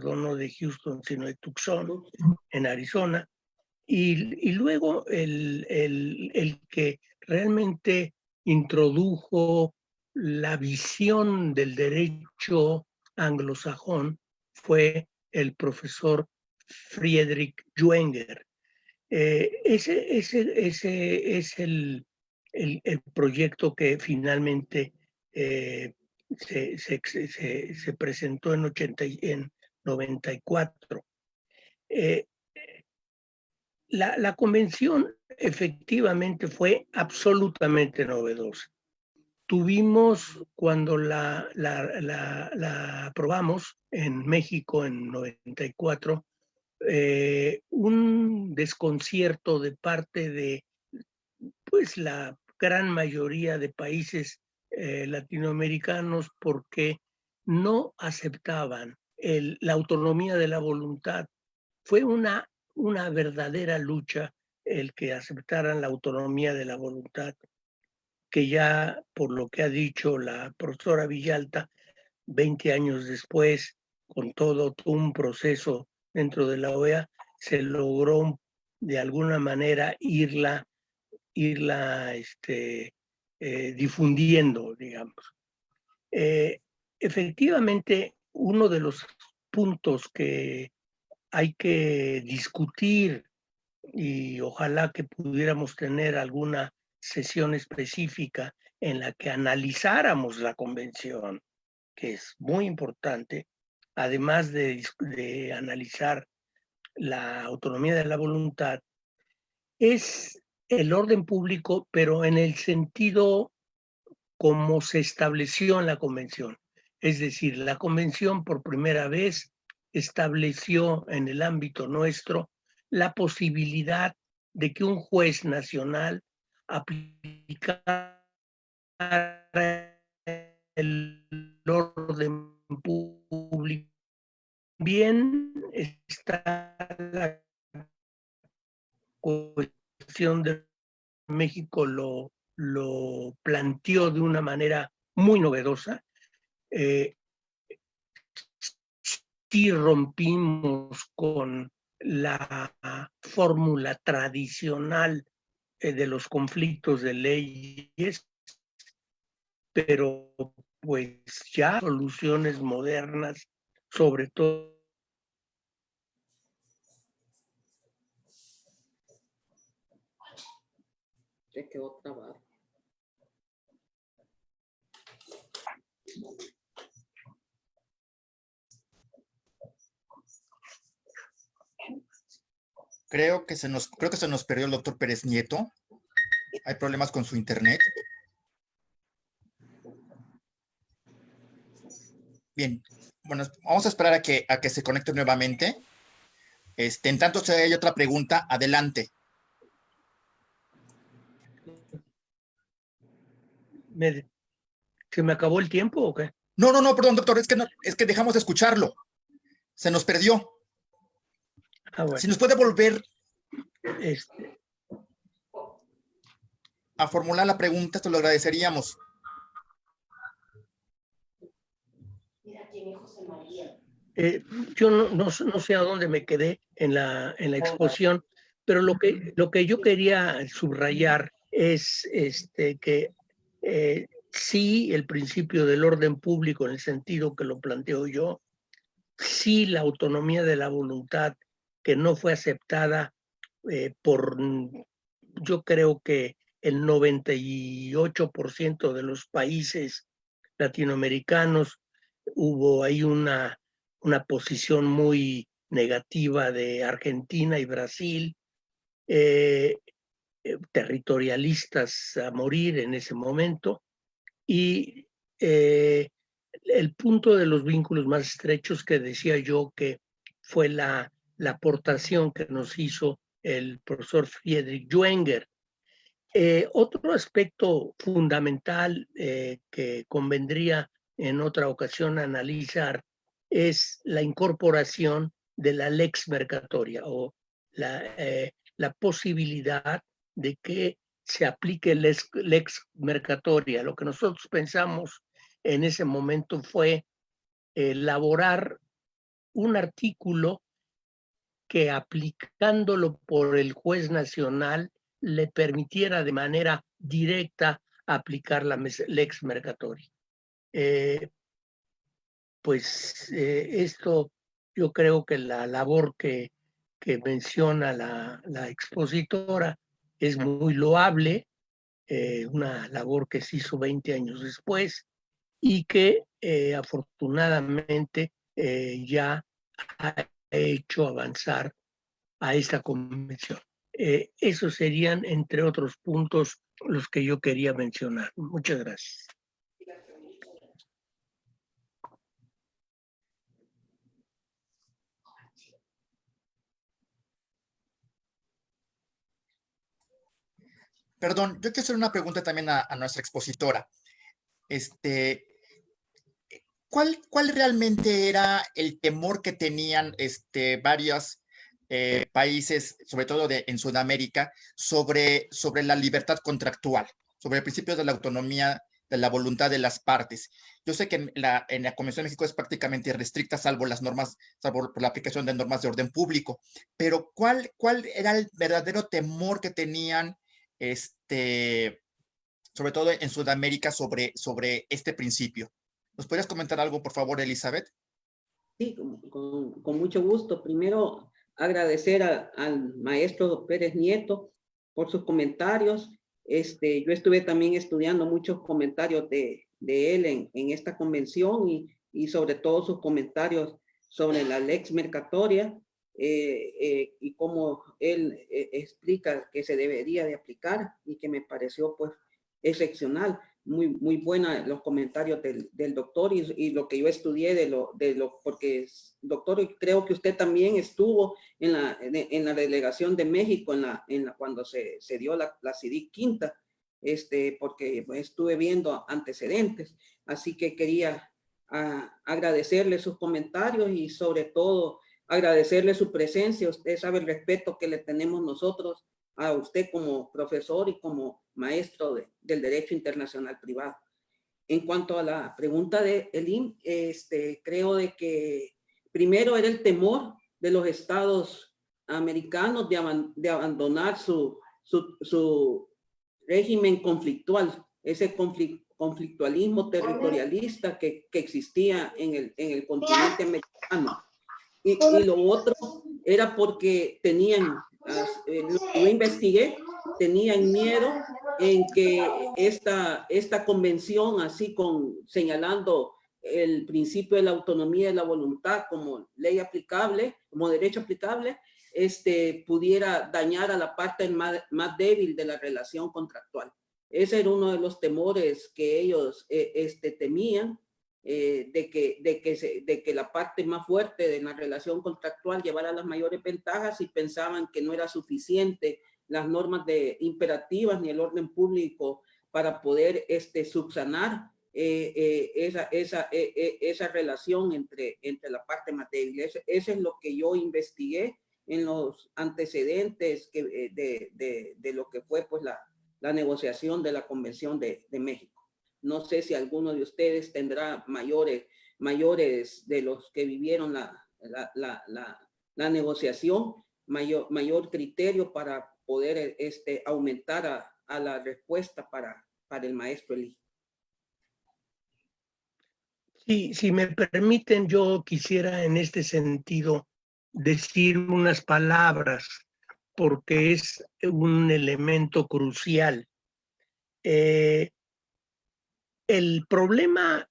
no de Houston, sino de Tucson, en Arizona, y luego el que realmente introdujo la visión del derecho anglosajón fue el profesor Friedrich Juenger. Ese es el proyecto que finalmente se presentó en 94. La convención efectivamente fue absolutamente novedosa. Tuvimos, cuando la aprobamos en México en 94, un desconcierto de parte de pues la gran mayoría de países latinoamericanos, porque no aceptaban la autonomía de la voluntad. Fue una verdadera lucha el que aceptaran la autonomía de la voluntad, que ya, por lo que ha dicho la profesora Villalta, 20 años después, con todo un proceso dentro de la OEA, se logró de alguna manera irla difundiendo, digamos. Efectivamente, uno de los puntos que hay que discutir, y ojalá que pudiéramos tener alguna sesión específica en la que analizáramos la convención, que es muy importante, además de analizar la autonomía de la voluntad, es el orden público, pero en el sentido como se estableció en la convención. Es decir, la convención por primera vez estableció en el ámbito nuestro la posibilidad de que un juez nacional aplicara el orden público. Bien está la cuestión de México lo planteó de una manera muy novedosa. Sí rompimos con la fórmula tradicional de los conflictos de leyes, pero pues ya soluciones modernas, sobre todo. Se quedó trabado. Creo que se nos perdió el doctor Pérez Nieto. Hay problemas con su internet. Bien, bueno, vamos a esperar a que se conecte nuevamente. En tanto, si hay otra pregunta, adelante. ¿Se me acabó el tiempo o qué? No, perdón, doctor, es que dejamos de escucharlo. Se nos perdió. Bueno. Si nos puede volver a formular la pregunta, te lo agradeceríamos. Yo no sé a dónde me quedé en la exposición, pero lo que yo quería subrayar es que sí, el principio del orden público en el sentido que lo planteo yo, sí la autonomía de la voluntad que no fue aceptada por, yo creo que el 98% de los países latinoamericanos. Hubo ahí una posición muy negativa de Argentina y Brasil, territorialistas a morir en ese momento, y el punto de los vínculos más estrechos que decía yo que fue la aportación que nos hizo el profesor Friedrich Juenger. Otro aspecto fundamental que convendría en otra ocasión analizar es la incorporación de la lex mercatoria o la posibilidad de que se aplique lex mercatoria. Lo que nosotros pensamos en ese momento fue elaborar un artículo que, aplicándolo por el juez nacional, le permitiera de manera directa aplicar la lex mercatoria. Esto, yo creo que la labor que menciona la expositora es muy loable, una labor que se hizo 20 años después y que afortunadamente ya ha hecho avanzar a esta convención. Esos serían, entre otros puntos, los que yo quería mencionar. Muchas gracias. Perdón, yo quiero hacer una pregunta también a nuestra expositora. ¿Cuál realmente era el temor que tenían varios países, sobre todo en Sudamérica, sobre la libertad contractual, sobre el principio de la autonomía, de la voluntad de las partes? Yo sé que en la Convención de México es prácticamente irrestricta, salvo por la aplicación de normas de orden público, pero ¿cuál era el verdadero temor que tenían, sobre todo en Sudamérica, sobre este principio? ¿Nos podrías comentar algo, por favor, Elizabeth? Sí, con mucho gusto. Primero, agradecer al maestro Pérez Nieto por sus comentarios. Yo estuve también estudiando muchos comentarios de él en esta convención y sobre todo sus comentarios sobre la lex mercatoria y cómo él explica que se debería de aplicar y que me pareció pues excepcional. muy buena los comentarios del doctor y lo que yo estudié porque doctor, creo que usted también estuvo en la delegación de México cuando se dio la CIDIC quinta, porque estuve viendo antecedentes, así que quería agradecerle sus comentarios y sobre todo agradecerle su presencia. Usted sabe el respeto que le tenemos nosotros a usted como profesor y como maestro del Derecho Internacional Privado. En cuanto a la pregunta de Elin, creo de que primero era el temor de los estados americanos de abandonar su régimen conflictual, ese conflictualismo territorialista que existía en el continente americano. Y lo otro era porque lo que yo investigué, tenían miedo en que esta convención, así señalando el principio de la autonomía de la voluntad como ley aplicable, como derecho aplicable, pudiera dañar a la parte más débil de la relación contractual. Ese era uno de los temores que ellos temían, de que la parte más fuerte de la relación contractual llevara las mayores ventajas, y pensaban que no era suficiente las normas imperativas ni el orden público para poder subsanar esa relación entre la parte más débil. Eso es lo que yo investigué en los antecedentes de lo que fue pues la negociación de la Convención de México. No sé si alguno de ustedes tendrá mayores de los que vivieron la negociación, mayor criterio para poder aumentar a la respuesta para el maestro Eli. Sí, si me permiten, yo quisiera en este sentido decir unas palabras, porque es un elemento crucial. El problema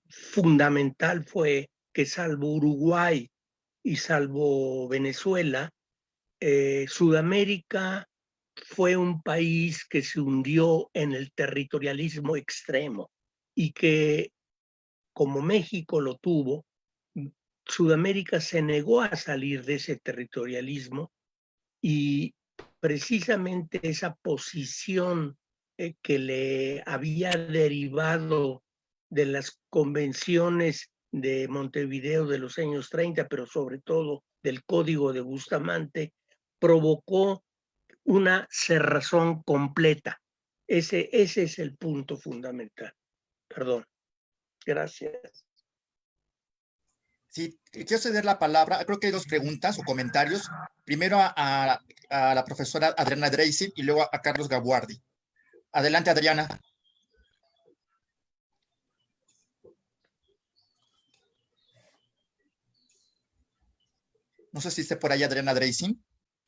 fundamental fue que, salvo Uruguay y salvo Venezuela, Sudamérica fue un país que se hundió en el territorialismo extremo, y que, como México lo tuvo, Sudamérica se negó a salir de ese territorialismo, y precisamente esa posición que le había derivado de las convenciones de Montevideo de los años 30, pero sobre todo del Código de Bustamante, provocó una cerrazón completa. Ese es el punto fundamental. Perdón. Gracias. Sí, quiero ceder la palabra. Creo que hay dos preguntas o comentarios. Primero a la profesora Adriana Dreisig y luego a Carlos Gaguardi. Adelante, Adriana. No sé si esté por ahí Adriana Dreisig.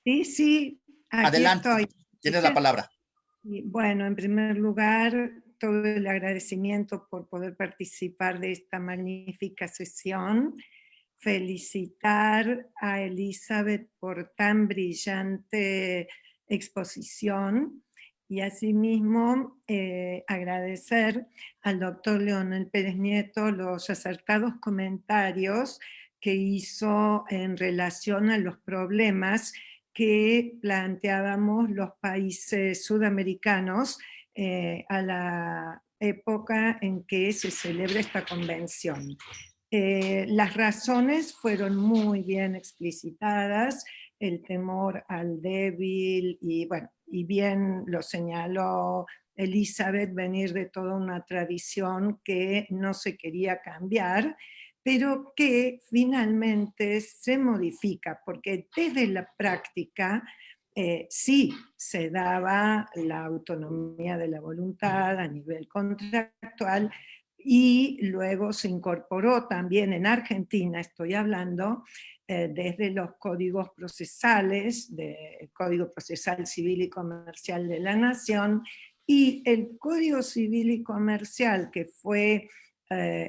Sí, aquí adelante, estoy. Tienes la palabra. Bueno, en primer lugar, todo el agradecimiento por poder participar de esta magnífica sesión. Felicitar a Elizabeth por tan brillante exposición, y asimismo agradecer al doctor Leonel Pérez Nieto los acertados comentarios que hizo en relación a los problemas que planteábamos los países sudamericanos a la época en que se celebra esta convención. Las razones fueron muy bien explicitadas, el temor al débil, y bien lo señaló Elizabeth, venir de toda una tradición que no se quería cambiar, pero que finalmente se modifica, porque desde la práctica sí se daba la autonomía de la voluntad a nivel contractual, y luego se incorporó también en Argentina, estoy hablando, desde los códigos procesales, del Código Procesal Civil y Comercial de la Nación, y el Código Civil y Comercial que fue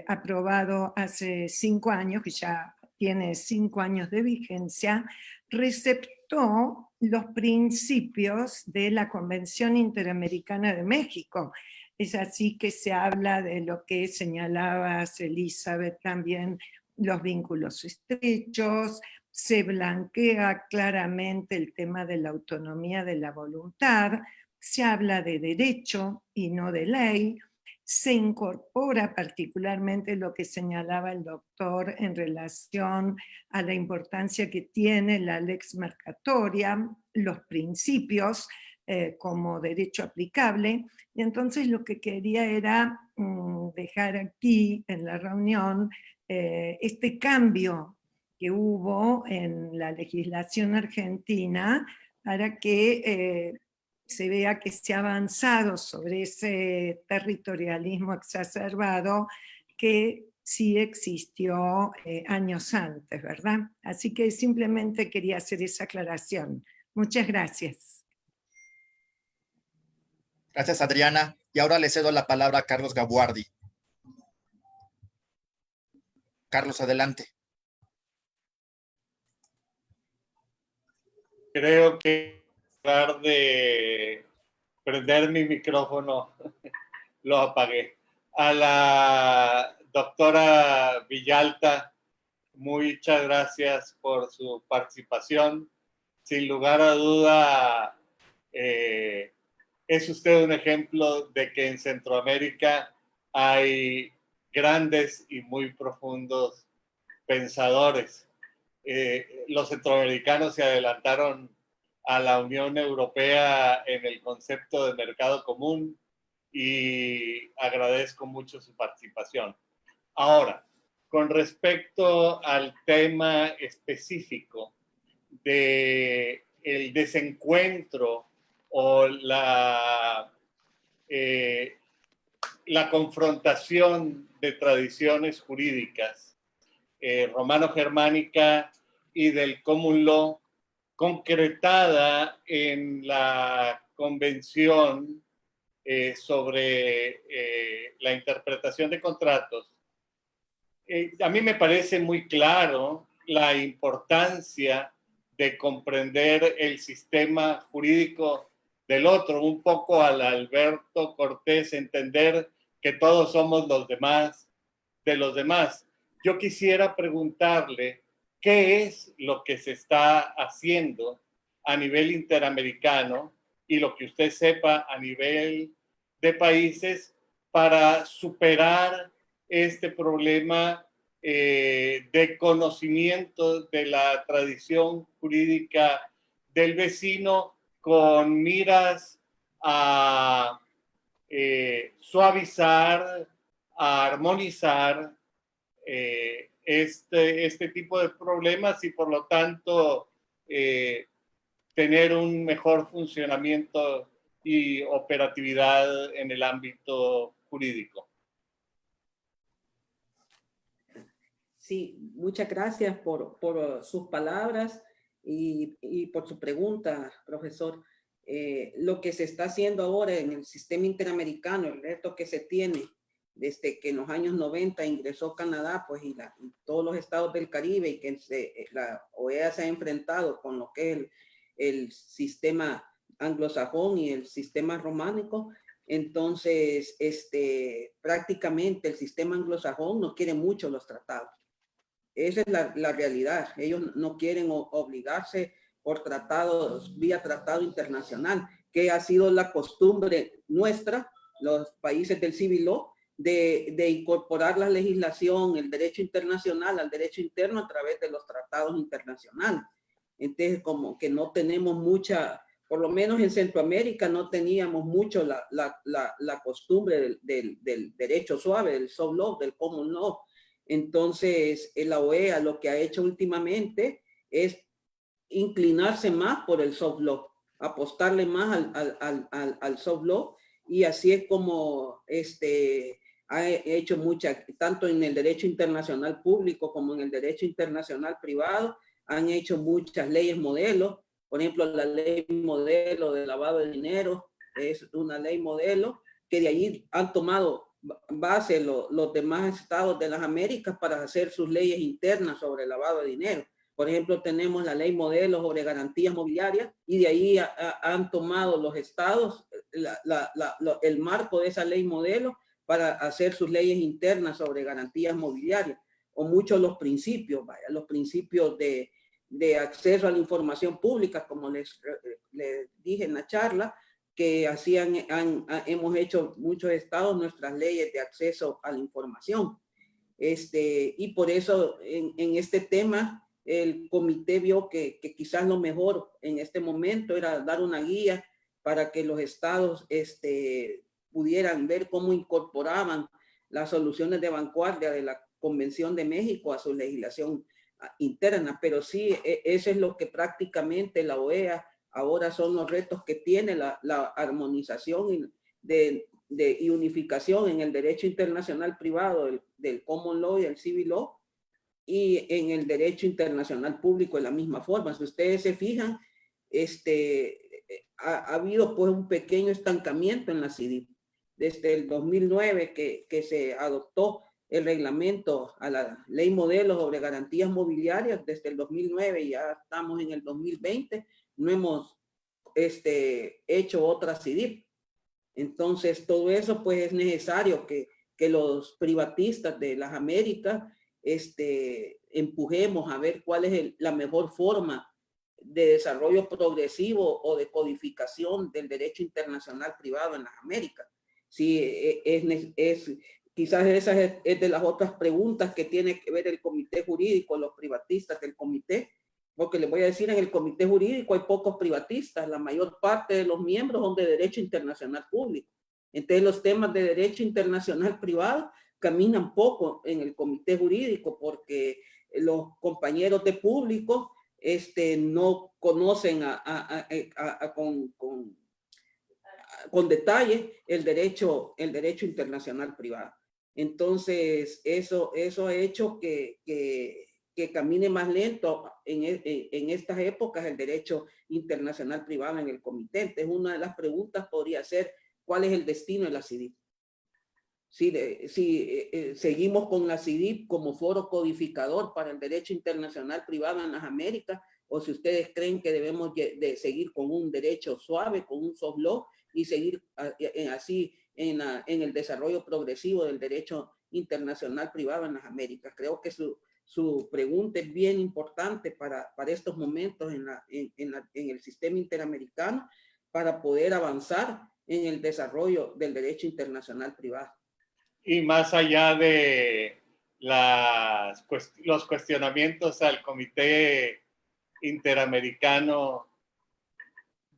aprobado hace 5 años, que ya tiene 5 años de vigencia, receptó los principios de la Convención Interamericana de México. Es así que se habla de lo que señalabas, Elizabeth, también los vínculos estrechos, se blanquea claramente el tema de la autonomía de la voluntad, se habla de derecho y no de ley, se incorpora particularmente lo que señalaba el doctor en relación a la importancia que tiene la lex mercatoria, los principios como derecho aplicable. Y entonces lo que quería era dejar aquí en la reunión este cambio que hubo en la legislación argentina para que se vea que se ha avanzado sobre ese territorialismo exacerbado que sí existió años antes, ¿verdad? Así que simplemente quería hacer esa aclaración. Muchas gracias. Gracias, Adriana. Y ahora le cedo la palabra a Carlos Gaguardi. Carlos, adelante. Creo que en lugar de prender mi micrófono, lo apagué. A la doctora Villalta, muchas gracias por su participación. Sin lugar a duda, es usted un ejemplo de que en Centroamérica hay grandes y muy profundos pensadores. Los centroamericanos se adelantaron a la Unión Europea en el concepto de mercado común y agradezco mucho su participación. Ahora, con respecto al tema específico de el desencuentro o la confrontación de tradiciones jurídicas romano-germánica y del common law, concretada en la Convención sobre la interpretación de contratos. A mí me parece muy claro la importancia de comprender el sistema jurídico del otro, un poco al Alberto Cortés, entender que todos somos los demás de los demás. Yo quisiera preguntarle qué es lo que se está haciendo a nivel interamericano y lo que usted sepa a nivel de países para superar este problema de conocimiento de la tradición jurídica del vecino con miras a suavizar, a armonizar este tipo de problemas y por lo tanto tener un mejor funcionamiento y operatividad en el ámbito jurídico. Sí, muchas gracias por sus palabras y por su pregunta, profesor. Lo que se está haciendo ahora en el sistema interamericano, el reto que se tiene desde que en los años 90 ingresó Canadá, pues y todos los estados del Caribe, y que la OEA se ha enfrentado con lo que es el sistema anglosajón y el sistema románico. Entonces, prácticamente el sistema anglosajón no quiere mucho los tratados. Esa es la realidad. Ellos no quieren obligarse por tratados, vía tratado internacional, que ha sido la costumbre nuestra, los países del civil law, de incorporar la legislación, el derecho internacional al derecho interno a través de los tratados internacionales. Entonces, como que no tenemos mucha, por lo menos en Centroamérica no teníamos mucho la costumbre del derecho suave, del soft law, del common law. Entonces, la OEA lo que ha hecho últimamente es inclinarse más por el soft law, apostarle más al soft law, y así es como ha hecho mucha, tanto en el derecho internacional público como en el derecho internacional privado, han hecho muchas leyes modelo. Por ejemplo, la ley modelo de lavado de dinero es una ley modelo que de allí han tomado base los demás estados de las Américas para hacer sus leyes internas sobre el lavado de dinero. Por ejemplo, tenemos la ley modelo sobre garantías mobiliarias y de ahí han tomado los estados el marco de esa ley modelo para hacer sus leyes internas sobre garantías mobiliarias, o muchos los principios, los principios de acceso a la información pública, como les dije en la charla, que hemos hecho muchos estados nuestras leyes de acceso a la información. Y por eso en este tema el comité vio que quizás lo mejor en este momento era dar una guía para que los estados pudieran ver cómo incorporaban las soluciones de vanguardia de la Convención de México a su legislación interna. Pero sí, eso es lo que prácticamente la OEA ahora son los retos que tiene la armonización y unificación en el derecho internacional privado del common law y el civil law, y en el derecho internacional público de la misma forma. Si ustedes se fijan, ha habido pues un pequeño estancamiento en la CIDIP. Desde el 2009 que se adoptó el reglamento a la ley modelo sobre garantías mobiliarias, desde el 2009 y ya estamos en el 2020, no hemos hecho otra CIDIP. Entonces, todo eso pues es necesario que los privatistas de las Américas empujemos a ver cuál es la mejor forma de desarrollo progresivo o de codificación del derecho internacional privado en las Américas. Sí, quizás esa es de las otras preguntas que tiene que ver el comité jurídico, los privatistas del comité, porque les voy a decir, en el comité jurídico hay pocos privatistas, la mayor parte de los miembros son de derecho internacional público. Entonces los temas de derecho internacional privado caminan poco en el comité jurídico porque los compañeros de público no conocen con detalle el derecho internacional privado. Entonces eso ha hecho que camine más lento en estas épocas el derecho internacional privado en el comité. Entonces una de las preguntas podría ser, ¿cuál es el destino de la CIDIP? Si seguimos con la CIDIP como foro codificador para el derecho internacional privado en las Américas, o si ustedes creen que debemos de seguir con un derecho suave, con un soft law, y seguir así en el desarrollo progresivo del derecho internacional privado en las Américas. Creo que su pregunta es bien importante para estos momentos en el sistema interamericano, para poder avanzar en el desarrollo del derecho internacional privado. Y más allá de los cuestionamientos al Comité Interamericano,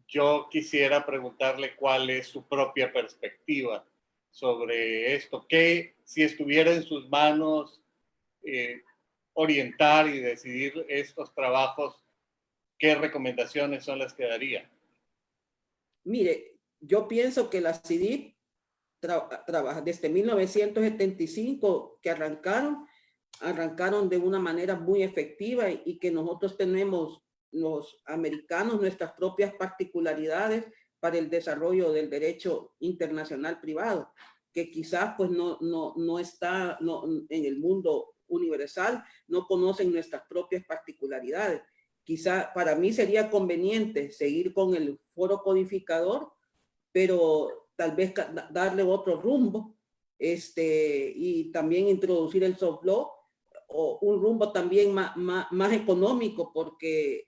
yo quisiera preguntarle cuál es su propia perspectiva sobre esto. Que si estuviera en sus manos orientar y decidir estos trabajos, ¿qué recomendaciones son las que daría? Mire, yo pienso que la CIDIP trabaja desde 1975 que arrancaron de una manera muy efectiva, y que nosotros tenemos los americanos nuestras propias particularidades para el desarrollo del derecho internacional privado, que quizás pues no está en el mundo universal, no conocen nuestras propias particularidades. Quizá para mí sería conveniente seguir con el foro codificador, pero tal vez darle otro rumbo, y también introducir el soft law, o un rumbo también más económico, porque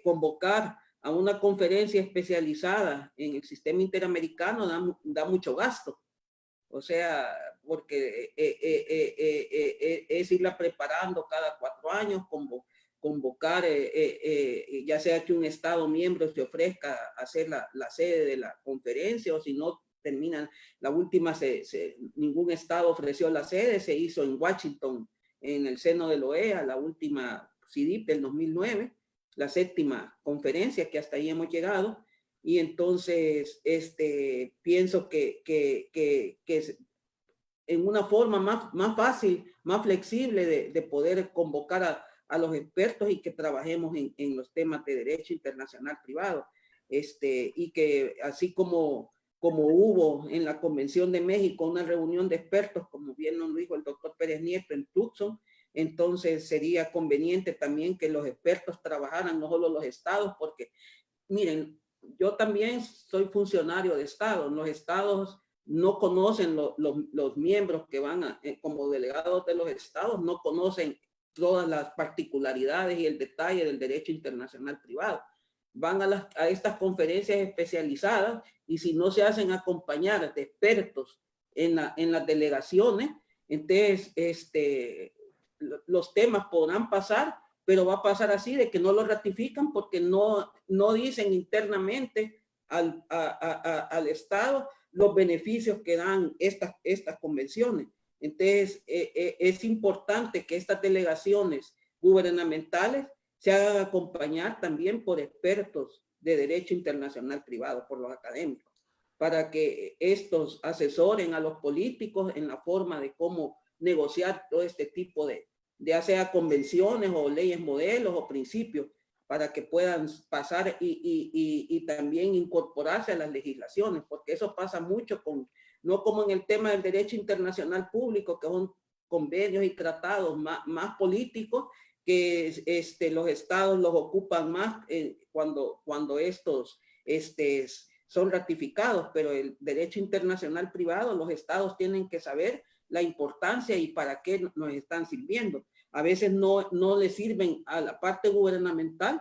convocar a una conferencia especializada en el sistema interamericano da mucho gasto. O sea, porque es irla preparando cada 4 años, convocar, ya sea que un estado miembro se ofrezca a hacer la sede de la conferencia, o si no terminan, la última, ningún estado ofreció la sede, se hizo en Washington, en el seno de la OEA, la última CIDIP del 2009, la 7ª conferencia, que hasta ahí hemos llegado. Y entonces pienso que en una forma más fácil, más flexible de poder convocar a los expertos, y que trabajemos en los temas de derecho internacional privado, y que así como hubo en la Convención de México una reunión de expertos, como bien nos dijo el doctor Pérez Nieto en Tucson, entonces sería conveniente también que los expertos trabajaran, no solo los estados, porque miren, yo también soy funcionario de Estado. Los estados no conocen los miembros que van como delegados de los estados, no conocen todas las particularidades y el detalle del derecho internacional privado. Van a estas conferencias especializadas y si no se hacen acompañar de expertos en las delegaciones, entonces los temas podrán pasar, pero va a pasar así de que no lo ratifican porque no dicen internamente al Estado los beneficios que dan estas convenciones. Entonces, es importante que estas delegaciones gubernamentales se hagan acompañar también por expertos de derecho internacional privado, por los académicos, para que estos asesoren a los políticos en la forma de cómo negociar todo este tipo de ya sea convenciones o leyes modelos o principios, para que puedan pasar y también incorporarse a las legislaciones, porque eso pasa mucho no como en el tema del derecho internacional público, que son convenios y tratados más políticos, que los estados los ocupan más cuando estos son ratificados, pero el derecho internacional privado, los estados tienen que saber la importancia y para qué nos están sirviendo. A veces no le sirven a la parte gubernamental,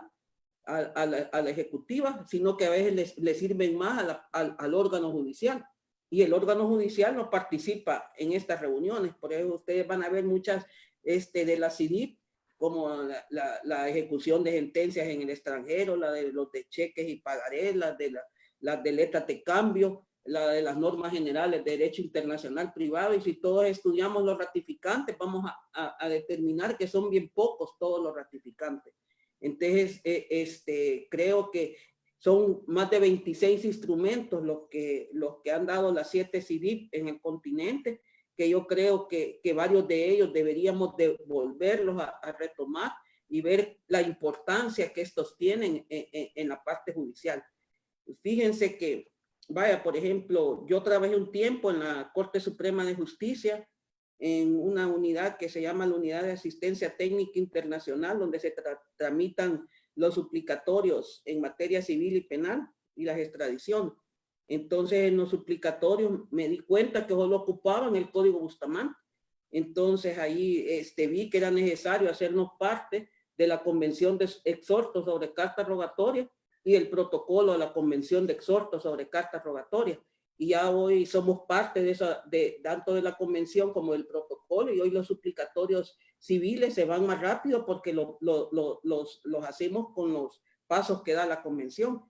a la ejecutiva, sino que a veces le sirven más al órgano judicial. Y el órgano judicial no participa en estas reuniones. Por eso ustedes van a ver muchas de la CIDIP, como la ejecución de sentencias en el extranjero, la de los de cheques y pagarés, las de letras de cambio, la de las normas generales de derecho internacional privado, y si todos estudiamos los ratificantes, vamos a determinar que son bien pocos todos los ratificantes. Entonces, creo que son más de 26 instrumentos los que han dado las 7 CIDIP en el continente, que yo creo que varios de ellos deberíamos de volverlos a retomar y ver la importancia que estos tienen en la parte judicial. Fíjense que, vaya, por ejemplo, yo trabajé un tiempo en la Corte Suprema de Justicia en una unidad que se llama la Unidad de Asistencia Técnica Internacional, donde se tramitan los suplicatorios en materia civil y penal y la extradición. Entonces, en los suplicatorios me di cuenta que solo ocupaban el Código Bustamante. Entonces, ahí vi que era necesario hacernos parte de la Convención de Exhortos sobre Cartas Rogatorias y el protocolo a la Convención de Exhortos sobre Cartas Rogatorias. Y ya hoy somos parte de tanto de la convención como del protocolo, y hoy los suplicatorios civiles se van más rápido porque los hacemos con los pasos que da la convención.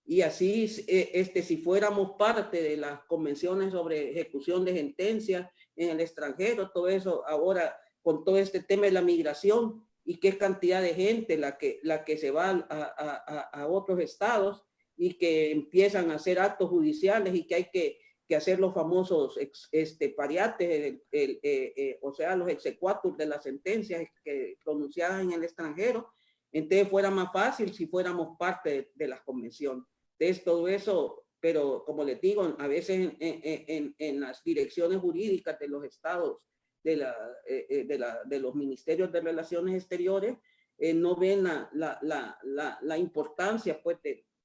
Y así, si fuéramos parte de las convenciones sobre ejecución de sentencias en el extranjero, todo eso ahora con todo este tema de la migración y qué cantidad de gente la que se va a otros estados, y que empiezan a hacer actos judiciales y que hay que hacer los famosos pariates, o sea, los exequatur de las sentencias pronunciadas en el extranjero. Entonces fuera más fácil si fuéramos parte de las convenciones. Entonces todo eso, pero como les digo, a veces en las direcciones jurídicas de los estados, de los ministerios de relaciones exteriores, no ven la importancia pues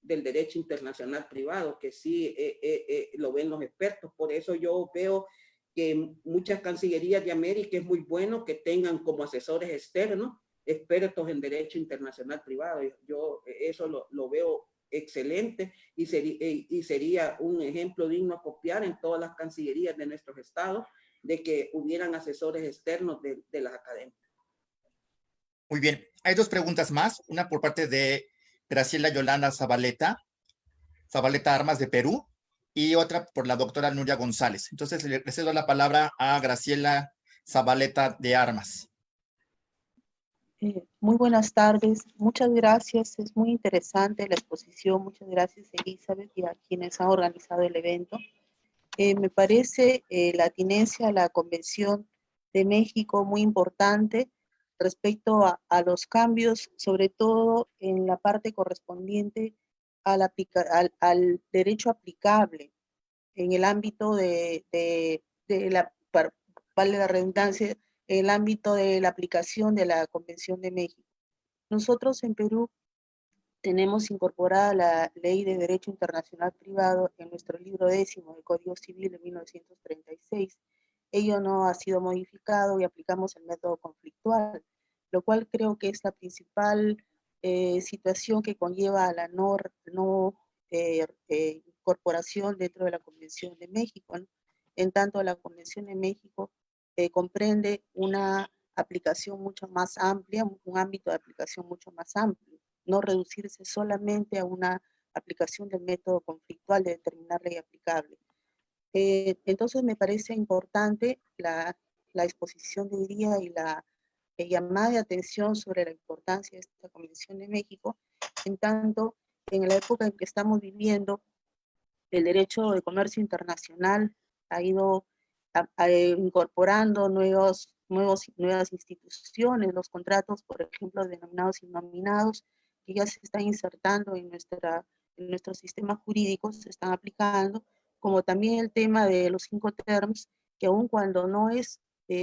del derecho internacional privado, que sí lo ven los expertos. Por eso yo veo que muchas cancillerías de América es muy bueno que tengan como asesores externos expertos en derecho internacional privado. Yo eso lo veo excelente y sería un ejemplo digno a copiar en todas las cancillerías de nuestros estados, de que hubieran asesores externos de las academias. Muy bien, hay 2 preguntas más, una por parte de Graciela Yolanda Zabaleta Armas de Perú, y otra por la doctora Nuria González. Entonces le cedo la palabra a Graciela Zabaleta de Armas. Muy buenas tardes, muchas gracias, es muy interesante la exposición, muchas gracias Elizabeth y a quienes han organizado el evento. Me parece la atinencia a la Convención de México muy importante respecto a los cambios, sobre todo en la parte correspondiente al derecho aplicable en el ámbito vale la redundancia, el ámbito de la aplicación de la Convención de México. Nosotros en Perú tenemos incorporada la Ley de Derecho Internacional Privado en nuestro libro 10 del Código Civil de 1936. Ello no ha sido modificado y aplicamos el método conflictual, lo cual creo que es la principal situación que conlleva a la no incorporación dentro de la Convención de México, ¿no? En tanto, la Convención de México comprende una aplicación mucho más amplia, un ámbito de aplicación mucho más amplio, no reducirse solamente a una aplicación del método conflictual de determinar ley aplicable. Entonces me parece importante la exposición de hoy día y la llamada de atención sobre la importancia de esta Convención de México, en tanto en la época en que estamos viviendo, el derecho de comercio internacional ha ido incorporando nuevas instituciones, los contratos, por ejemplo, denominados y nominados, que ya se están insertando en nuestro sistema jurídico, se están aplicando, como también el tema de los Incoterms, que aun cuando no es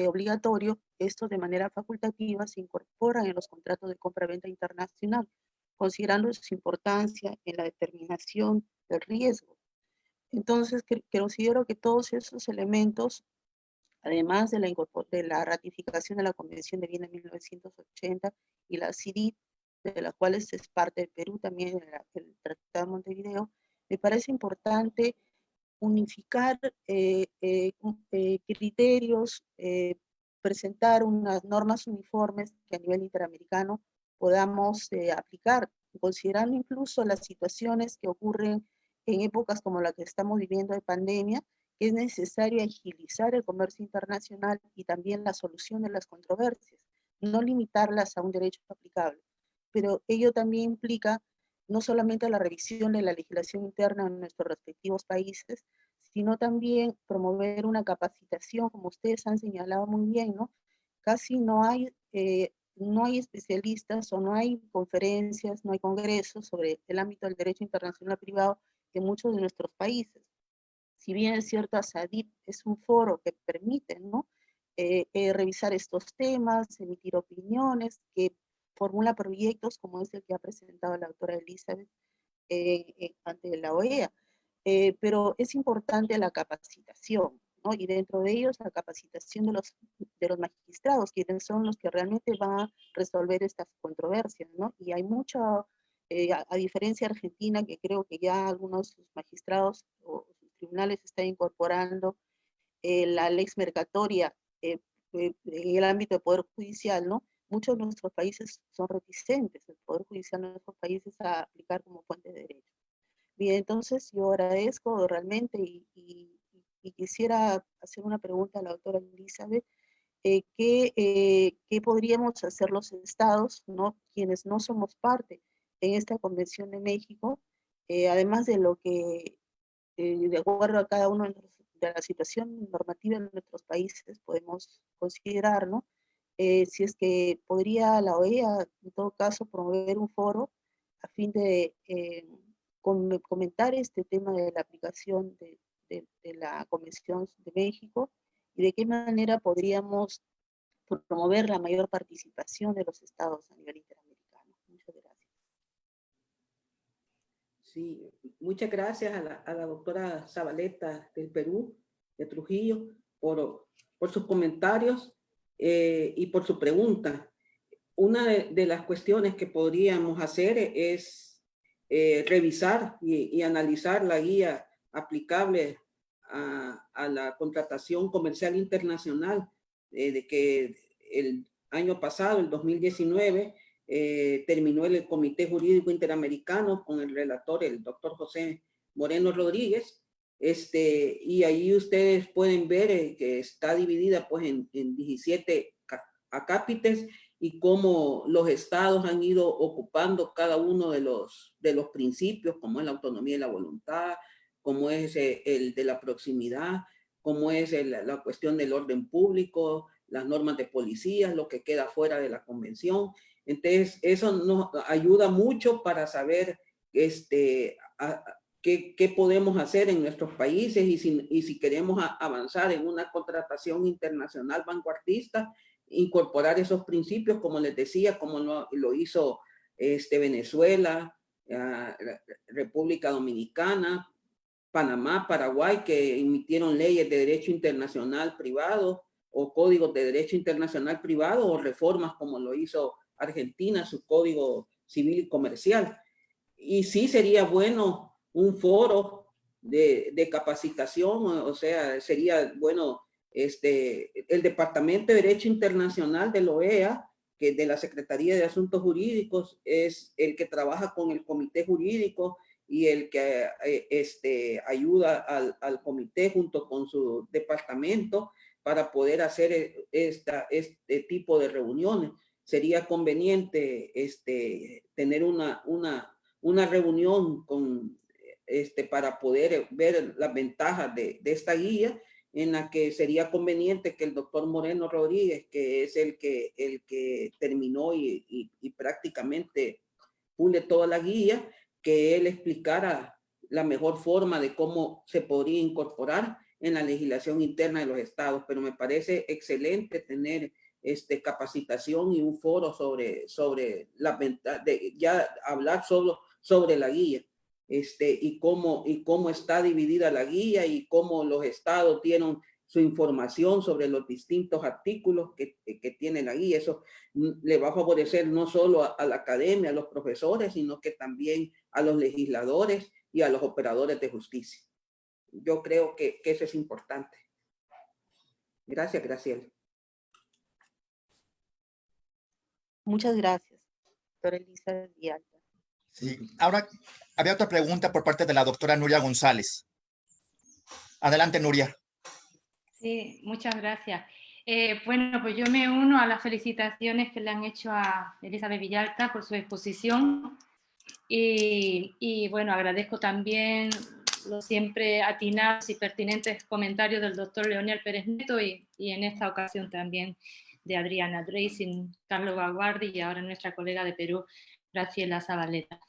obligatorio, esto de manera facultativa se incorporan en los contratos de compra-venta internacional, considerando su importancia en la determinación del riesgo. Entonces, considero que todos esos elementos, además de la ratificación de la Convención de Viena de 1980 y la CIDID, de las cuales es parte de Perú también, el Tratado de Montevideo, me parece importante unificar criterios, presentar unas normas uniformes que a nivel interamericano podamos aplicar, considerando incluso las situaciones que ocurren en épocas como la que estamos viviendo de pandemia, que es necesario agilizar el comercio internacional y también la solución de las controversias, no limitarlas a un derecho aplicable. Pero ello también implica no solamente la revisión de la legislación interna en nuestros respectivos países, sino también promover una capacitación, como ustedes han señalado muy bien, ¿no? Casi no hay especialistas o no hay conferencias, no hay congresos sobre el ámbito del derecho internacional privado en muchos de nuestros países. Si bien es cierto, ASADIP es un foro que permite, ¿no? Revisar estos temas, emitir opiniones, que formula proyectos como es el que ha presentado la doctora Elizabeth ante la OEA. Pero es importante la capacitación, ¿no? Y dentro de ellos la capacitación de los magistrados, quienes son los que realmente van a resolver estas controversias, ¿no? Y hay mucho, a diferencia de Argentina, que creo que ya algunos de sus magistrados o sus tribunales están incorporando la lex mercatoria en el ámbito del Poder Judicial, ¿no? Muchos de nuestros países son reticentes, el Poder Judicial de nuestros países, a aplicar como fuente de derecho. Bien, entonces yo agradezco realmente y quisiera hacer una pregunta a la doctora Elizabeth. ¿Qué podríamos hacer los estados, ¿no? Quienes no somos parte en esta Convención de México, además de lo que, de acuerdo a cada uno de la situación normativa de nuestros países, podemos considerar, ¿no? Si es que podría la OEA, en todo caso, promover un foro a fin de comentar este tema de la aplicación de la Convención de México y de qué manera podríamos promover la mayor participación de los estados a nivel interamericano. Muchas gracias. Sí, muchas gracias a la doctora Zabaleta del Perú, de Trujillo, por sus comentarios y por su pregunta. Una de las cuestiones que podríamos hacer es revisar y analizar la guía aplicable a la contratación comercial internacional, de que el año pasado, el 2019, terminó el Comité Jurídico Interamericano con el relator, el doctor José Moreno Rodríguez, y ahí ustedes pueden ver que está dividida pues en 17 acápites y cómo los estados han ido ocupando cada uno de los principios, como es la autonomía y la voluntad, como es el de la proximidad, como es la cuestión del orden público, las normas de policías, lo que queda fuera de la convención. Entonces, eso nos ayuda mucho para saber qué podemos hacer en nuestros países y si queremos avanzar en una contratación internacional vanguardista, incorporar esos principios, como les decía, como lo hizo Venezuela, República Dominicana, Panamá, Paraguay, que emitieron leyes de derecho internacional privado o códigos de derecho internacional privado o reformas como lo hizo Argentina, su código civil y comercial. Y sí sería bueno un foro de capacitación, o sea, sería bueno el Departamento de Derecho Internacional de la OEA, que de la Secretaría de Asuntos Jurídicos, es el que trabaja con el comité jurídico y el que ayuda al comité junto con su departamento para poder hacer este tipo de reuniones. Sería conveniente tener una reunión para poder ver las ventajas de esta guía, en la que sería conveniente que el doctor Moreno Rodríguez, que es el que terminó y prácticamente pule toda la guía, que él explicara la mejor forma de cómo se podría incorporar en la legislación interna de los estados. Pero me parece excelente tener capacitación y un foro sobre la ventaja de ya hablar solo sobre la guía. Y cómo está dividida la guía y cómo los estados tienen su información sobre los distintos artículos que tiene la guía. Eso le va a favorecer no solo a la academia, a los profesores, sino que también a los legisladores y a los operadores de justicia. Yo creo que eso es importante. Gracias, Graciela. Muchas gracias, doctora Elisa Villalta. Sí. Ahora, había otra pregunta por parte de la doctora Nuria González. Adelante, Nuria. Sí, muchas gracias. Bueno, pues yo me uno a las felicitaciones que le han hecho a Elizabeth Villalta por su exposición y bueno, agradezco también los siempre atinados y pertinentes comentarios del doctor Leonel Pérez Nieto y en esta ocasión también de Adriana Dreising, Carlos Baguardi y ahora nuestra colega de Perú, Graciela Zabaleta.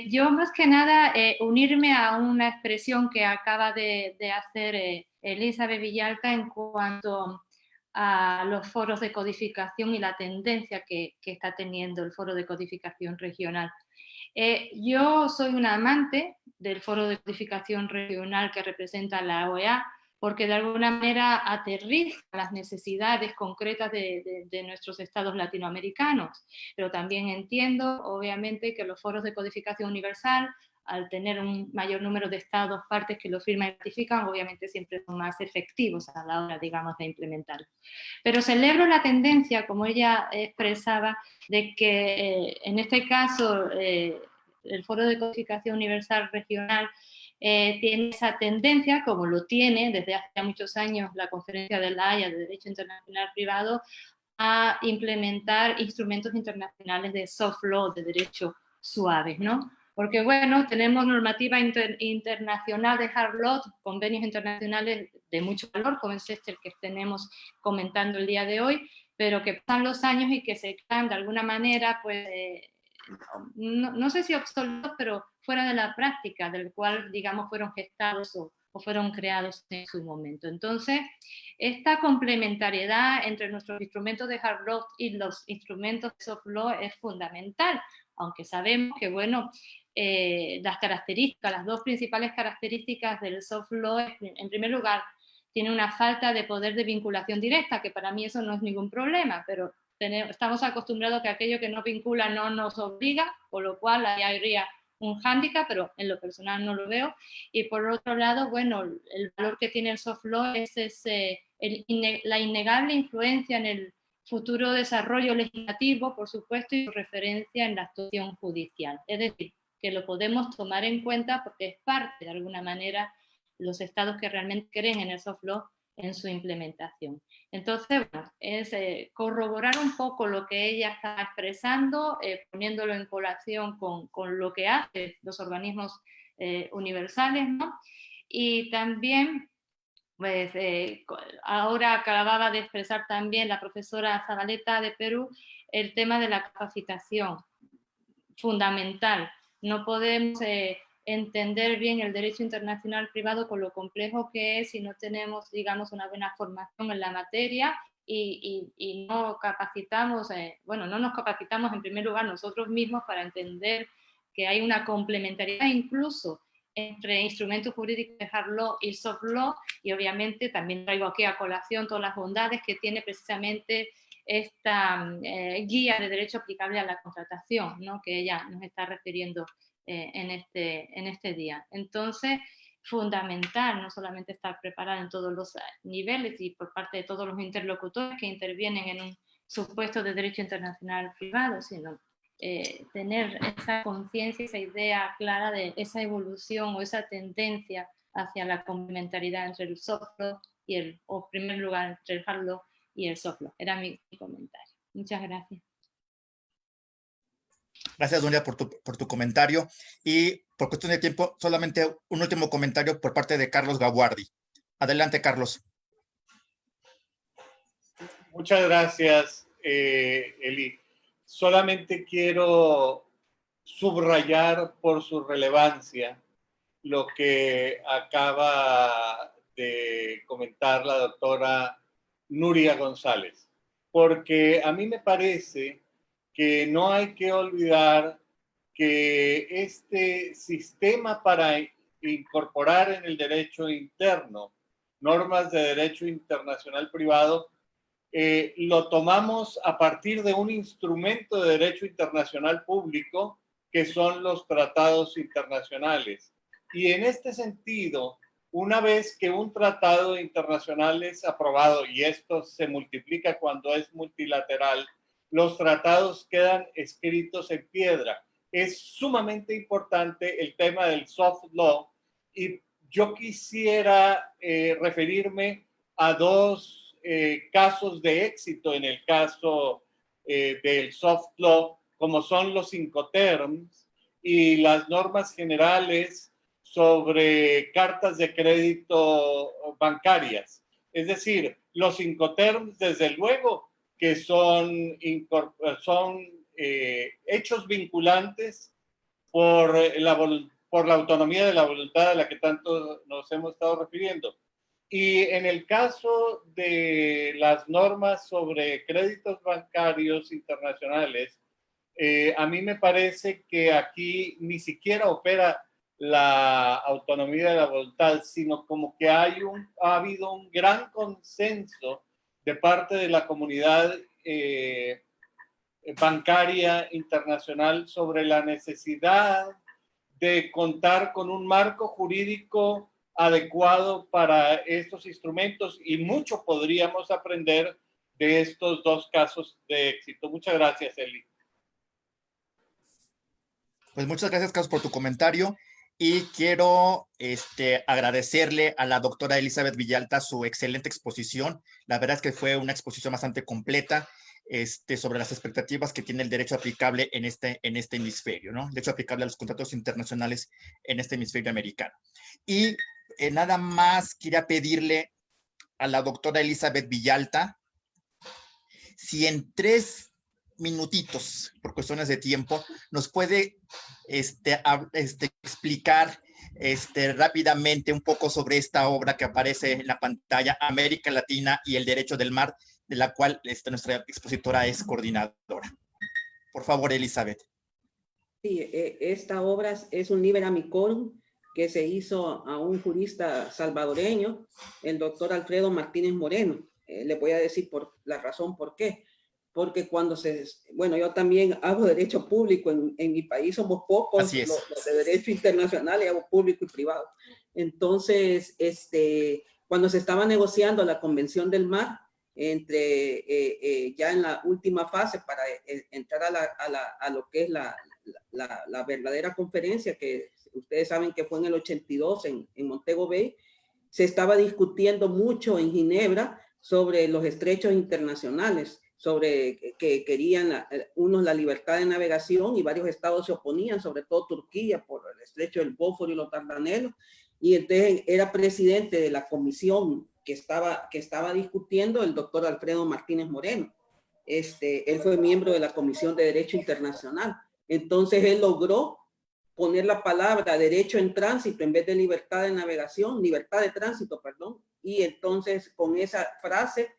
Yo más que nada unirme a una expresión que acaba de hacer Elizabeth Villalta en cuanto a los foros de codificación y la tendencia que está teniendo el foro de codificación regional. Yo soy una amante del foro de codificación regional que representa la OEA, porque de alguna manera aterriza las necesidades concretas de nuestros estados latinoamericanos. Pero también entiendo, obviamente, que los foros de codificación universal, al tener un mayor número de estados, partes que lo firman y ratifican, obviamente siempre son más efectivos a la hora, digamos, de implementarlo. Pero celebro la tendencia, como ella expresaba, de que en este caso el foro de codificación universal regional tiene esa tendencia, como lo tiene desde hace muchos años la Conferencia de La Haya de Derecho Internacional Privado, a implementar instrumentos internacionales de soft law, de derecho suaves, ¿no? Porque, bueno, tenemos normativa internacional de hard law, convenios internacionales de mucho valor, como es este el que tenemos comentando el día de hoy, pero que pasan los años y que se quedan de alguna manera, pues, no sé si obsoletos, pero fuera de la práctica, del cual, digamos, fueron gestados o fueron creados en su momento. Entonces, esta complementariedad entre nuestros instrumentos de hard law y los instrumentos de soft law es fundamental, aunque sabemos que, bueno, las dos principales características del soft law es, en primer lugar, tiene una falta de poder de vinculación directa, que para mí eso no es ningún problema, pero estamos acostumbrados a que aquello que nos vincula no nos obliga, por lo cual ahí habría un hándicap, pero en lo personal no lo veo. Y por otro lado, bueno, el valor que tiene el soft law es la innegable influencia en el futuro desarrollo legislativo, por supuesto, y su referencia en la actuación judicial. Es decir, que lo podemos tomar en cuenta porque es parte, de alguna manera, los estados que realmente creen en el soft law en su implementación. Entonces, bueno, es corroborar un poco lo que ella está expresando, poniéndolo en colación con lo que hacen los organismos universales, ¿no? Y también, pues, ahora acababa de expresar también la profesora Zabaleta de Perú el tema de la capacitación, fundamental. No podemos entender bien el derecho internacional privado con lo complejo que es si no tenemos, digamos, una buena formación en la materia y no capacitamos, bueno, no nos capacitamos en primer lugar nosotros mismos para entender que hay una complementariedad incluso entre instrumentos jurídicos de hard law y soft law, y obviamente también traigo aquí a colación todas las bondades que tiene precisamente esta guía de derecho aplicable a la contratación, ¿no?, que ella nos está refiriendo en este día. Entonces, fundamental no solamente estar preparada en todos los niveles y por parte de todos los interlocutores que intervienen en un supuesto de derecho internacional privado, sino tener esa conciencia, esa idea clara de esa evolución o esa tendencia hacia la complementariedad entre el soft law y en primer lugar, entre el hard law y el soft law. Era mi comentario. Muchas gracias. Gracias, Nuria, por tu comentario. Y por cuestión de tiempo, solamente un último comentario por parte de Carlos Gaguardi. Adelante, Carlos. Muchas gracias, Eli. Solamente quiero subrayar por su relevancia lo que acaba de comentar la doctora Nuria González, porque a mí me parece que no hay que olvidar que este sistema para incorporar en el derecho interno normas de derecho internacional privado lo tomamos a partir de un instrumento de derecho internacional público que son los tratados internacionales. Y en este sentido, una vez que un tratado internacional es aprobado, y esto se multiplica cuando es multilateral, los tratados quedan escritos en piedra. Es sumamente importante el tema del soft law, y yo quisiera referirme a dos casos de éxito en el caso del soft law, como son los Incoterms y las normas generales sobre cartas de crédito bancarias. Es decir, los Incoterms, desde luego, que son hechos vinculantes por la autonomía de la voluntad a la que tanto nos hemos estado refiriendo. Y en el caso de las normas sobre créditos bancarios internacionales, a mí me parece que aquí ni siquiera opera la autonomía de la voluntad, sino como que ha habido un gran consenso de parte de la comunidad bancaria internacional sobre la necesidad de contar con un marco jurídico adecuado para estos instrumentos, y mucho podríamos aprender de estos dos casos de éxito. Muchas gracias, Eli. Pues muchas gracias, Carlos, por tu comentario, y quiero agradecerle a la doctora Elizabeth Villalta su excelente exposición. La verdad es que fue una exposición bastante completa sobre las expectativas que tiene el derecho aplicable en este hemisferio, ¿no? El derecho aplicable a los contratos internacionales en este hemisferio americano. Y nada más quería pedirle a la doctora Elizabeth Villalta si en 3 minutitos, por cuestiones de tiempo, nos puede explicar rápidamente un poco sobre esta obra que aparece en la pantalla, América Latina y el Derecho del Mar, de la cual nuestra expositora es coordinadora. Por favor, Elizabeth. Sí, esta obra es un liber amicorum que se hizo a un jurista salvadoreño, el doctor Alfredo Martínez Moreno. Le voy a decir la razón por qué. Porque bueno, yo también hago derecho público, en mi país somos pocos los de derecho internacional, y hago público y privado. Entonces, cuando se estaba negociando la Convención del Mar, ya en la última fase para entrar a lo que es la verdadera conferencia, que ustedes saben que fue en el 82 en Montego Bay, se estaba discutiendo mucho en Ginebra sobre los estrechos internacionales, sobre que querían unos la libertad de navegación, y varios estados se oponían, sobre todo Turquía, por el estrecho del Bósforo y los Dardanelos, y entonces era presidente de la comisión que estaba discutiendo el doctor Alfredo Martínez Moreno. Él fue miembro de la Comisión de Derecho Internacional. Entonces él logró poner la palabra derecho en tránsito en vez de libertad de navegación, libertad de tránsito, perdón, y entonces con esa frase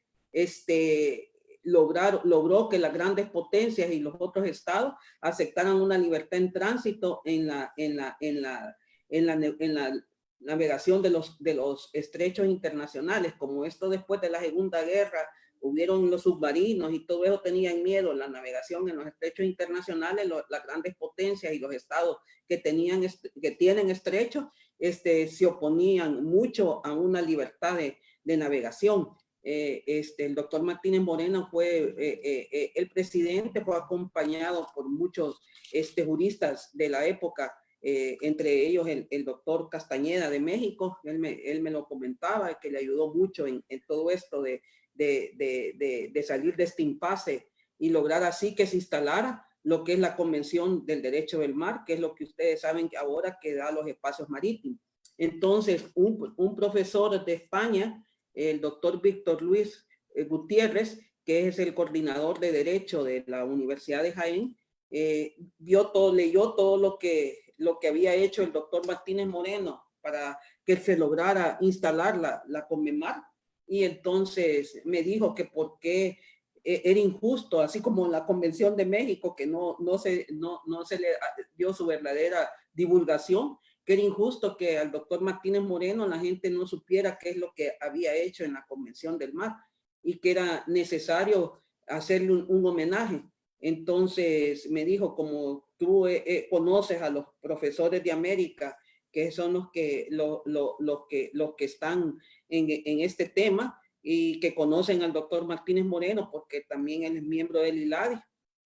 logró que las grandes potencias y los otros estados aceptaran una libertad en tránsito en la navegación de los estrechos internacionales. Como esto después de la Segunda Guerra hubieron los submarinos y todo eso, tenían miedo la navegación en los estrechos internacionales, las grandes potencias y los estados que tienen estrechos se oponían mucho a una libertad de navegación. El doctor Martínez Moreno fue el presidente, fue acompañado por muchos juristas de la época, entre ellos el doctor Castañeda de México. Él me lo comentaba, que le ayudó mucho en todo esto de salir de este impasse y lograr así que se instalara lo que es la Convención del Derecho del Mar, que es lo que ustedes saben que ahora que da los espacios marítimos. Entonces, un profesor de España, el doctor Víctor Luis Gutiérrez, que es el coordinador de Derecho de la Universidad de Jaén, leyó todo lo que había hecho el doctor Martínez Moreno para que se lograra instalar la Conmemar, y entonces me dijo que por qué era injusto, así como la Convención de México, que no se le dio su verdadera divulgación, que era injusto que al doctor Martínez Moreno la gente no supiera qué es lo que había hecho en la Convención del Mar, y que era necesario hacerle un homenaje. Entonces me dijo, como tú conoces a los profesores de América, que son los que están en este tema, y que conocen al doctor Martínez Moreno, porque también él es miembro del ILADI,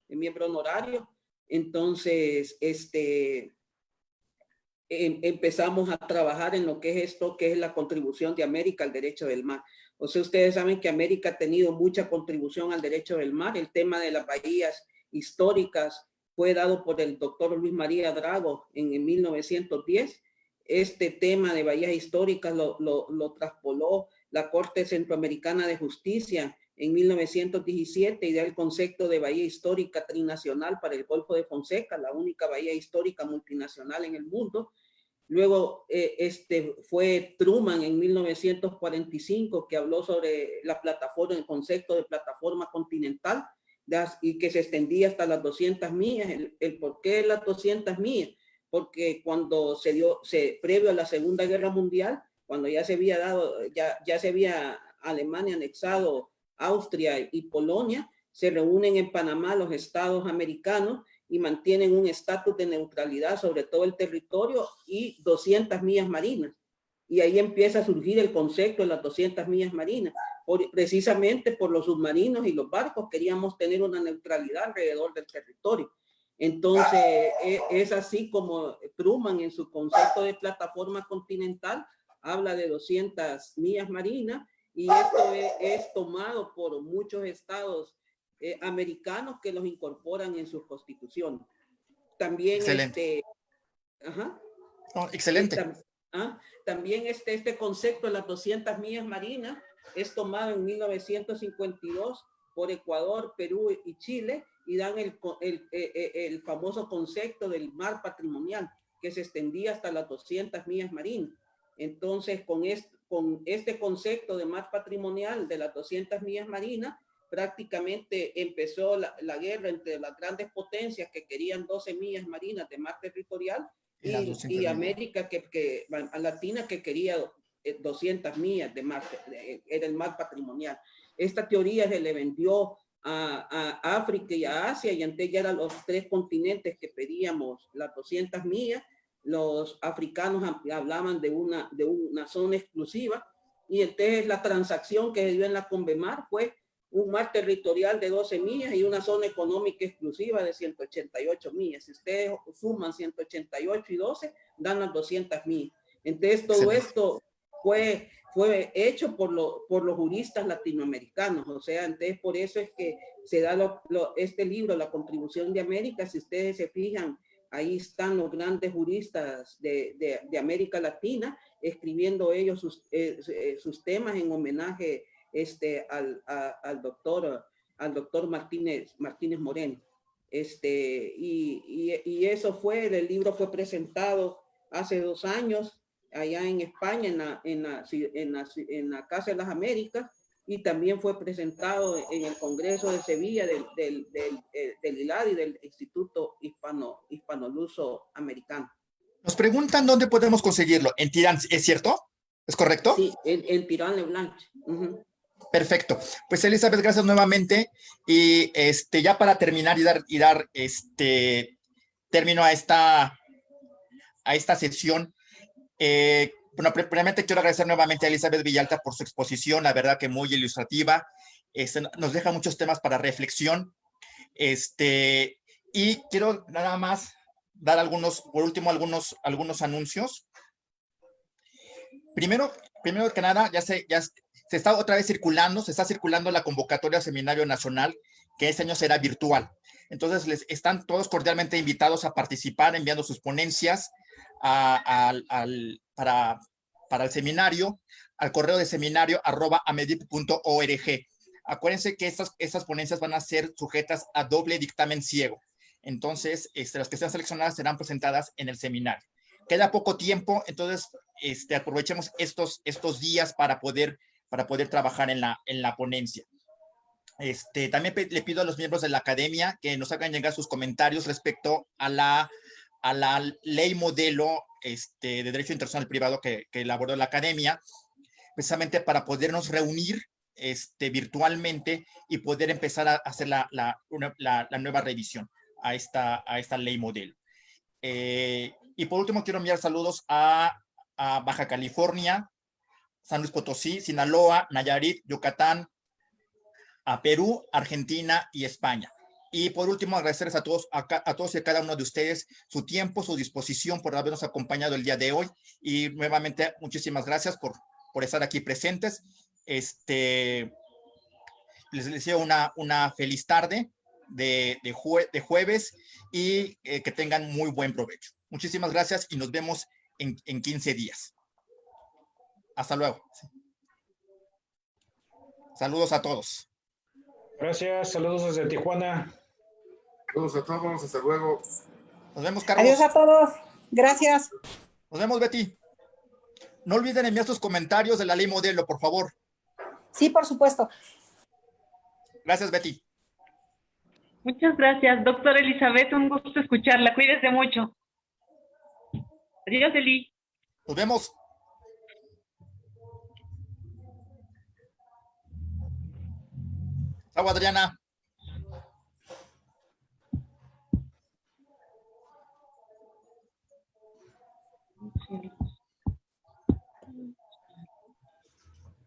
es miembro honorario. Entonces, empezamos a trabajar en lo que es esto, que es la contribución de América al derecho del mar. O sea, ustedes saben que América ha tenido mucha contribución al derecho del mar. El tema de las bahías históricas fue dado por el doctor Luis María Drago en 1910. Este tema de bahías históricas lo traspoló la Corte Centroamericana de Justicia en 1917 y da el concepto de bahía histórica trinacional para el Golfo de Fonseca, la única bahía histórica multinacional en el mundo. Luego fue Truman en 1945 que habló sobre la plataforma, el concepto de plataforma continental, y que se extendía hasta las 200 millas. El por qué las 200 millas, porque cuando previo a la Segunda Guerra Mundial, cuando ya se había Alemania anexado Austria y Polonia, se reúnen en Panamá los estados americanos y mantienen un estatus de neutralidad sobre todo el territorio y 200 millas marinas. Y ahí empieza a surgir el concepto de las 200 millas marinas. Precisamente por los submarinos y los barcos queríamos tener una neutralidad alrededor del territorio. Entonces, es así como Truman en su concepto de plataforma continental habla de 200 millas marinas, y esto es tomado por muchos estados americanos que los incorporan en sus constituciones. También excelente. Excelente. También este concepto de las 200 millas marinas es tomado en 1952 por Ecuador, Perú y Chile, y dan el famoso concepto del mar patrimonial, que se extendía hasta las 200 millas marinas. Entonces, con este concepto de mar patrimonial de las 200 millas marinas, prácticamente empezó la guerra entre las grandes potencias que querían 12 millas marinas de mar territorial y América Latina que quería 200 millas de mar, era el mar patrimonial. Esta teoría se le vendió a África y a Asia, y antes ya eran los 3 continentes que pedíamos las 200 millas. Los africanos hablaban de una zona exclusiva, y entonces la transacción que se dio en la Convemar fue un mar territorial de 12 millas y una zona económica exclusiva de 188 millas. Si ustedes suman 188 y 12, dan las 200 millas. Entonces todo esto fue hecho por los juristas latinoamericanos. O sea, entonces por eso es que se da este libro, La Contribución de América. Si ustedes se fijan, ahí están los grandes juristas de América Latina escribiendo ellos sus temas en homenaje al doctor Martínez Moreno. Y eso el libro fue presentado hace 2 años allá en España, en la Casa de las Américas, y también fue presentado en el Congreso de Sevilla del ILADI, del Instituto Hispano-Luso Americano. Nos preguntan dónde podemos conseguirlo. ¿En Tirán, es cierto? ¿Es correcto? Sí, en Tirán Le Blanche. Perfecto. Pues Elizabeth, gracias nuevamente. Y ya para terminar y dar término a esta sesión, bueno, primeramente quiero agradecer nuevamente a Elizabeth Villalta por su exposición, la verdad que muy ilustrativa. Nos deja muchos temas para reflexión. Y quiero nada más dar por último, algunos anuncios. Primero que nada, se está otra vez circulando, se está circulando la convocatoria al Seminario Nacional, que este año será virtual. Entonces, están todos cordialmente invitados a participar enviando sus ponencias para el seminario, al correo de seminario@amedip.org. Acuérdense que estas ponencias van a ser sujetas a doble dictamen ciego. Entonces, las que sean seleccionadas serán presentadas en el seminario. Queda poco tiempo, entonces aprovechemos estos días para poder trabajar en la ponencia. También le pido a los miembros de la academia que nos hagan llegar sus comentarios respecto a la ley modelo de Derecho Internacional Privado que elaboró la academia, precisamente para podernos reunir virtualmente y poder empezar a hacer la nueva revisión a esta ley modelo. Y por último, quiero enviar saludos a Baja California, San Luis Potosí, Sinaloa, Nayarit, Yucatán, a Perú, Argentina y España. Y por último, agradecerles a todos y a cada uno de ustedes su tiempo, su disposición por habernos acompañado el día de hoy. Y nuevamente, muchísimas gracias por estar aquí presentes. Les deseo una feliz tarde de jueves y que tengan muy buen provecho. Muchísimas gracias y nos vemos en 15 días. Hasta luego. Saludos a todos. Gracias, saludos desde Tijuana. Saludos a todos, hasta luego. Nos vemos, Carlos. Adiós a todos. Gracias. Nos vemos, Betty. No olviden enviar sus comentarios de la ley modelo, por favor. Sí, por supuesto. Gracias, Betty. Muchas gracias, doctora Elizabeth. Un gusto escucharla. Cuídese mucho. Adiós, Eli. Nos vemos. Chao, Adriana. Sí.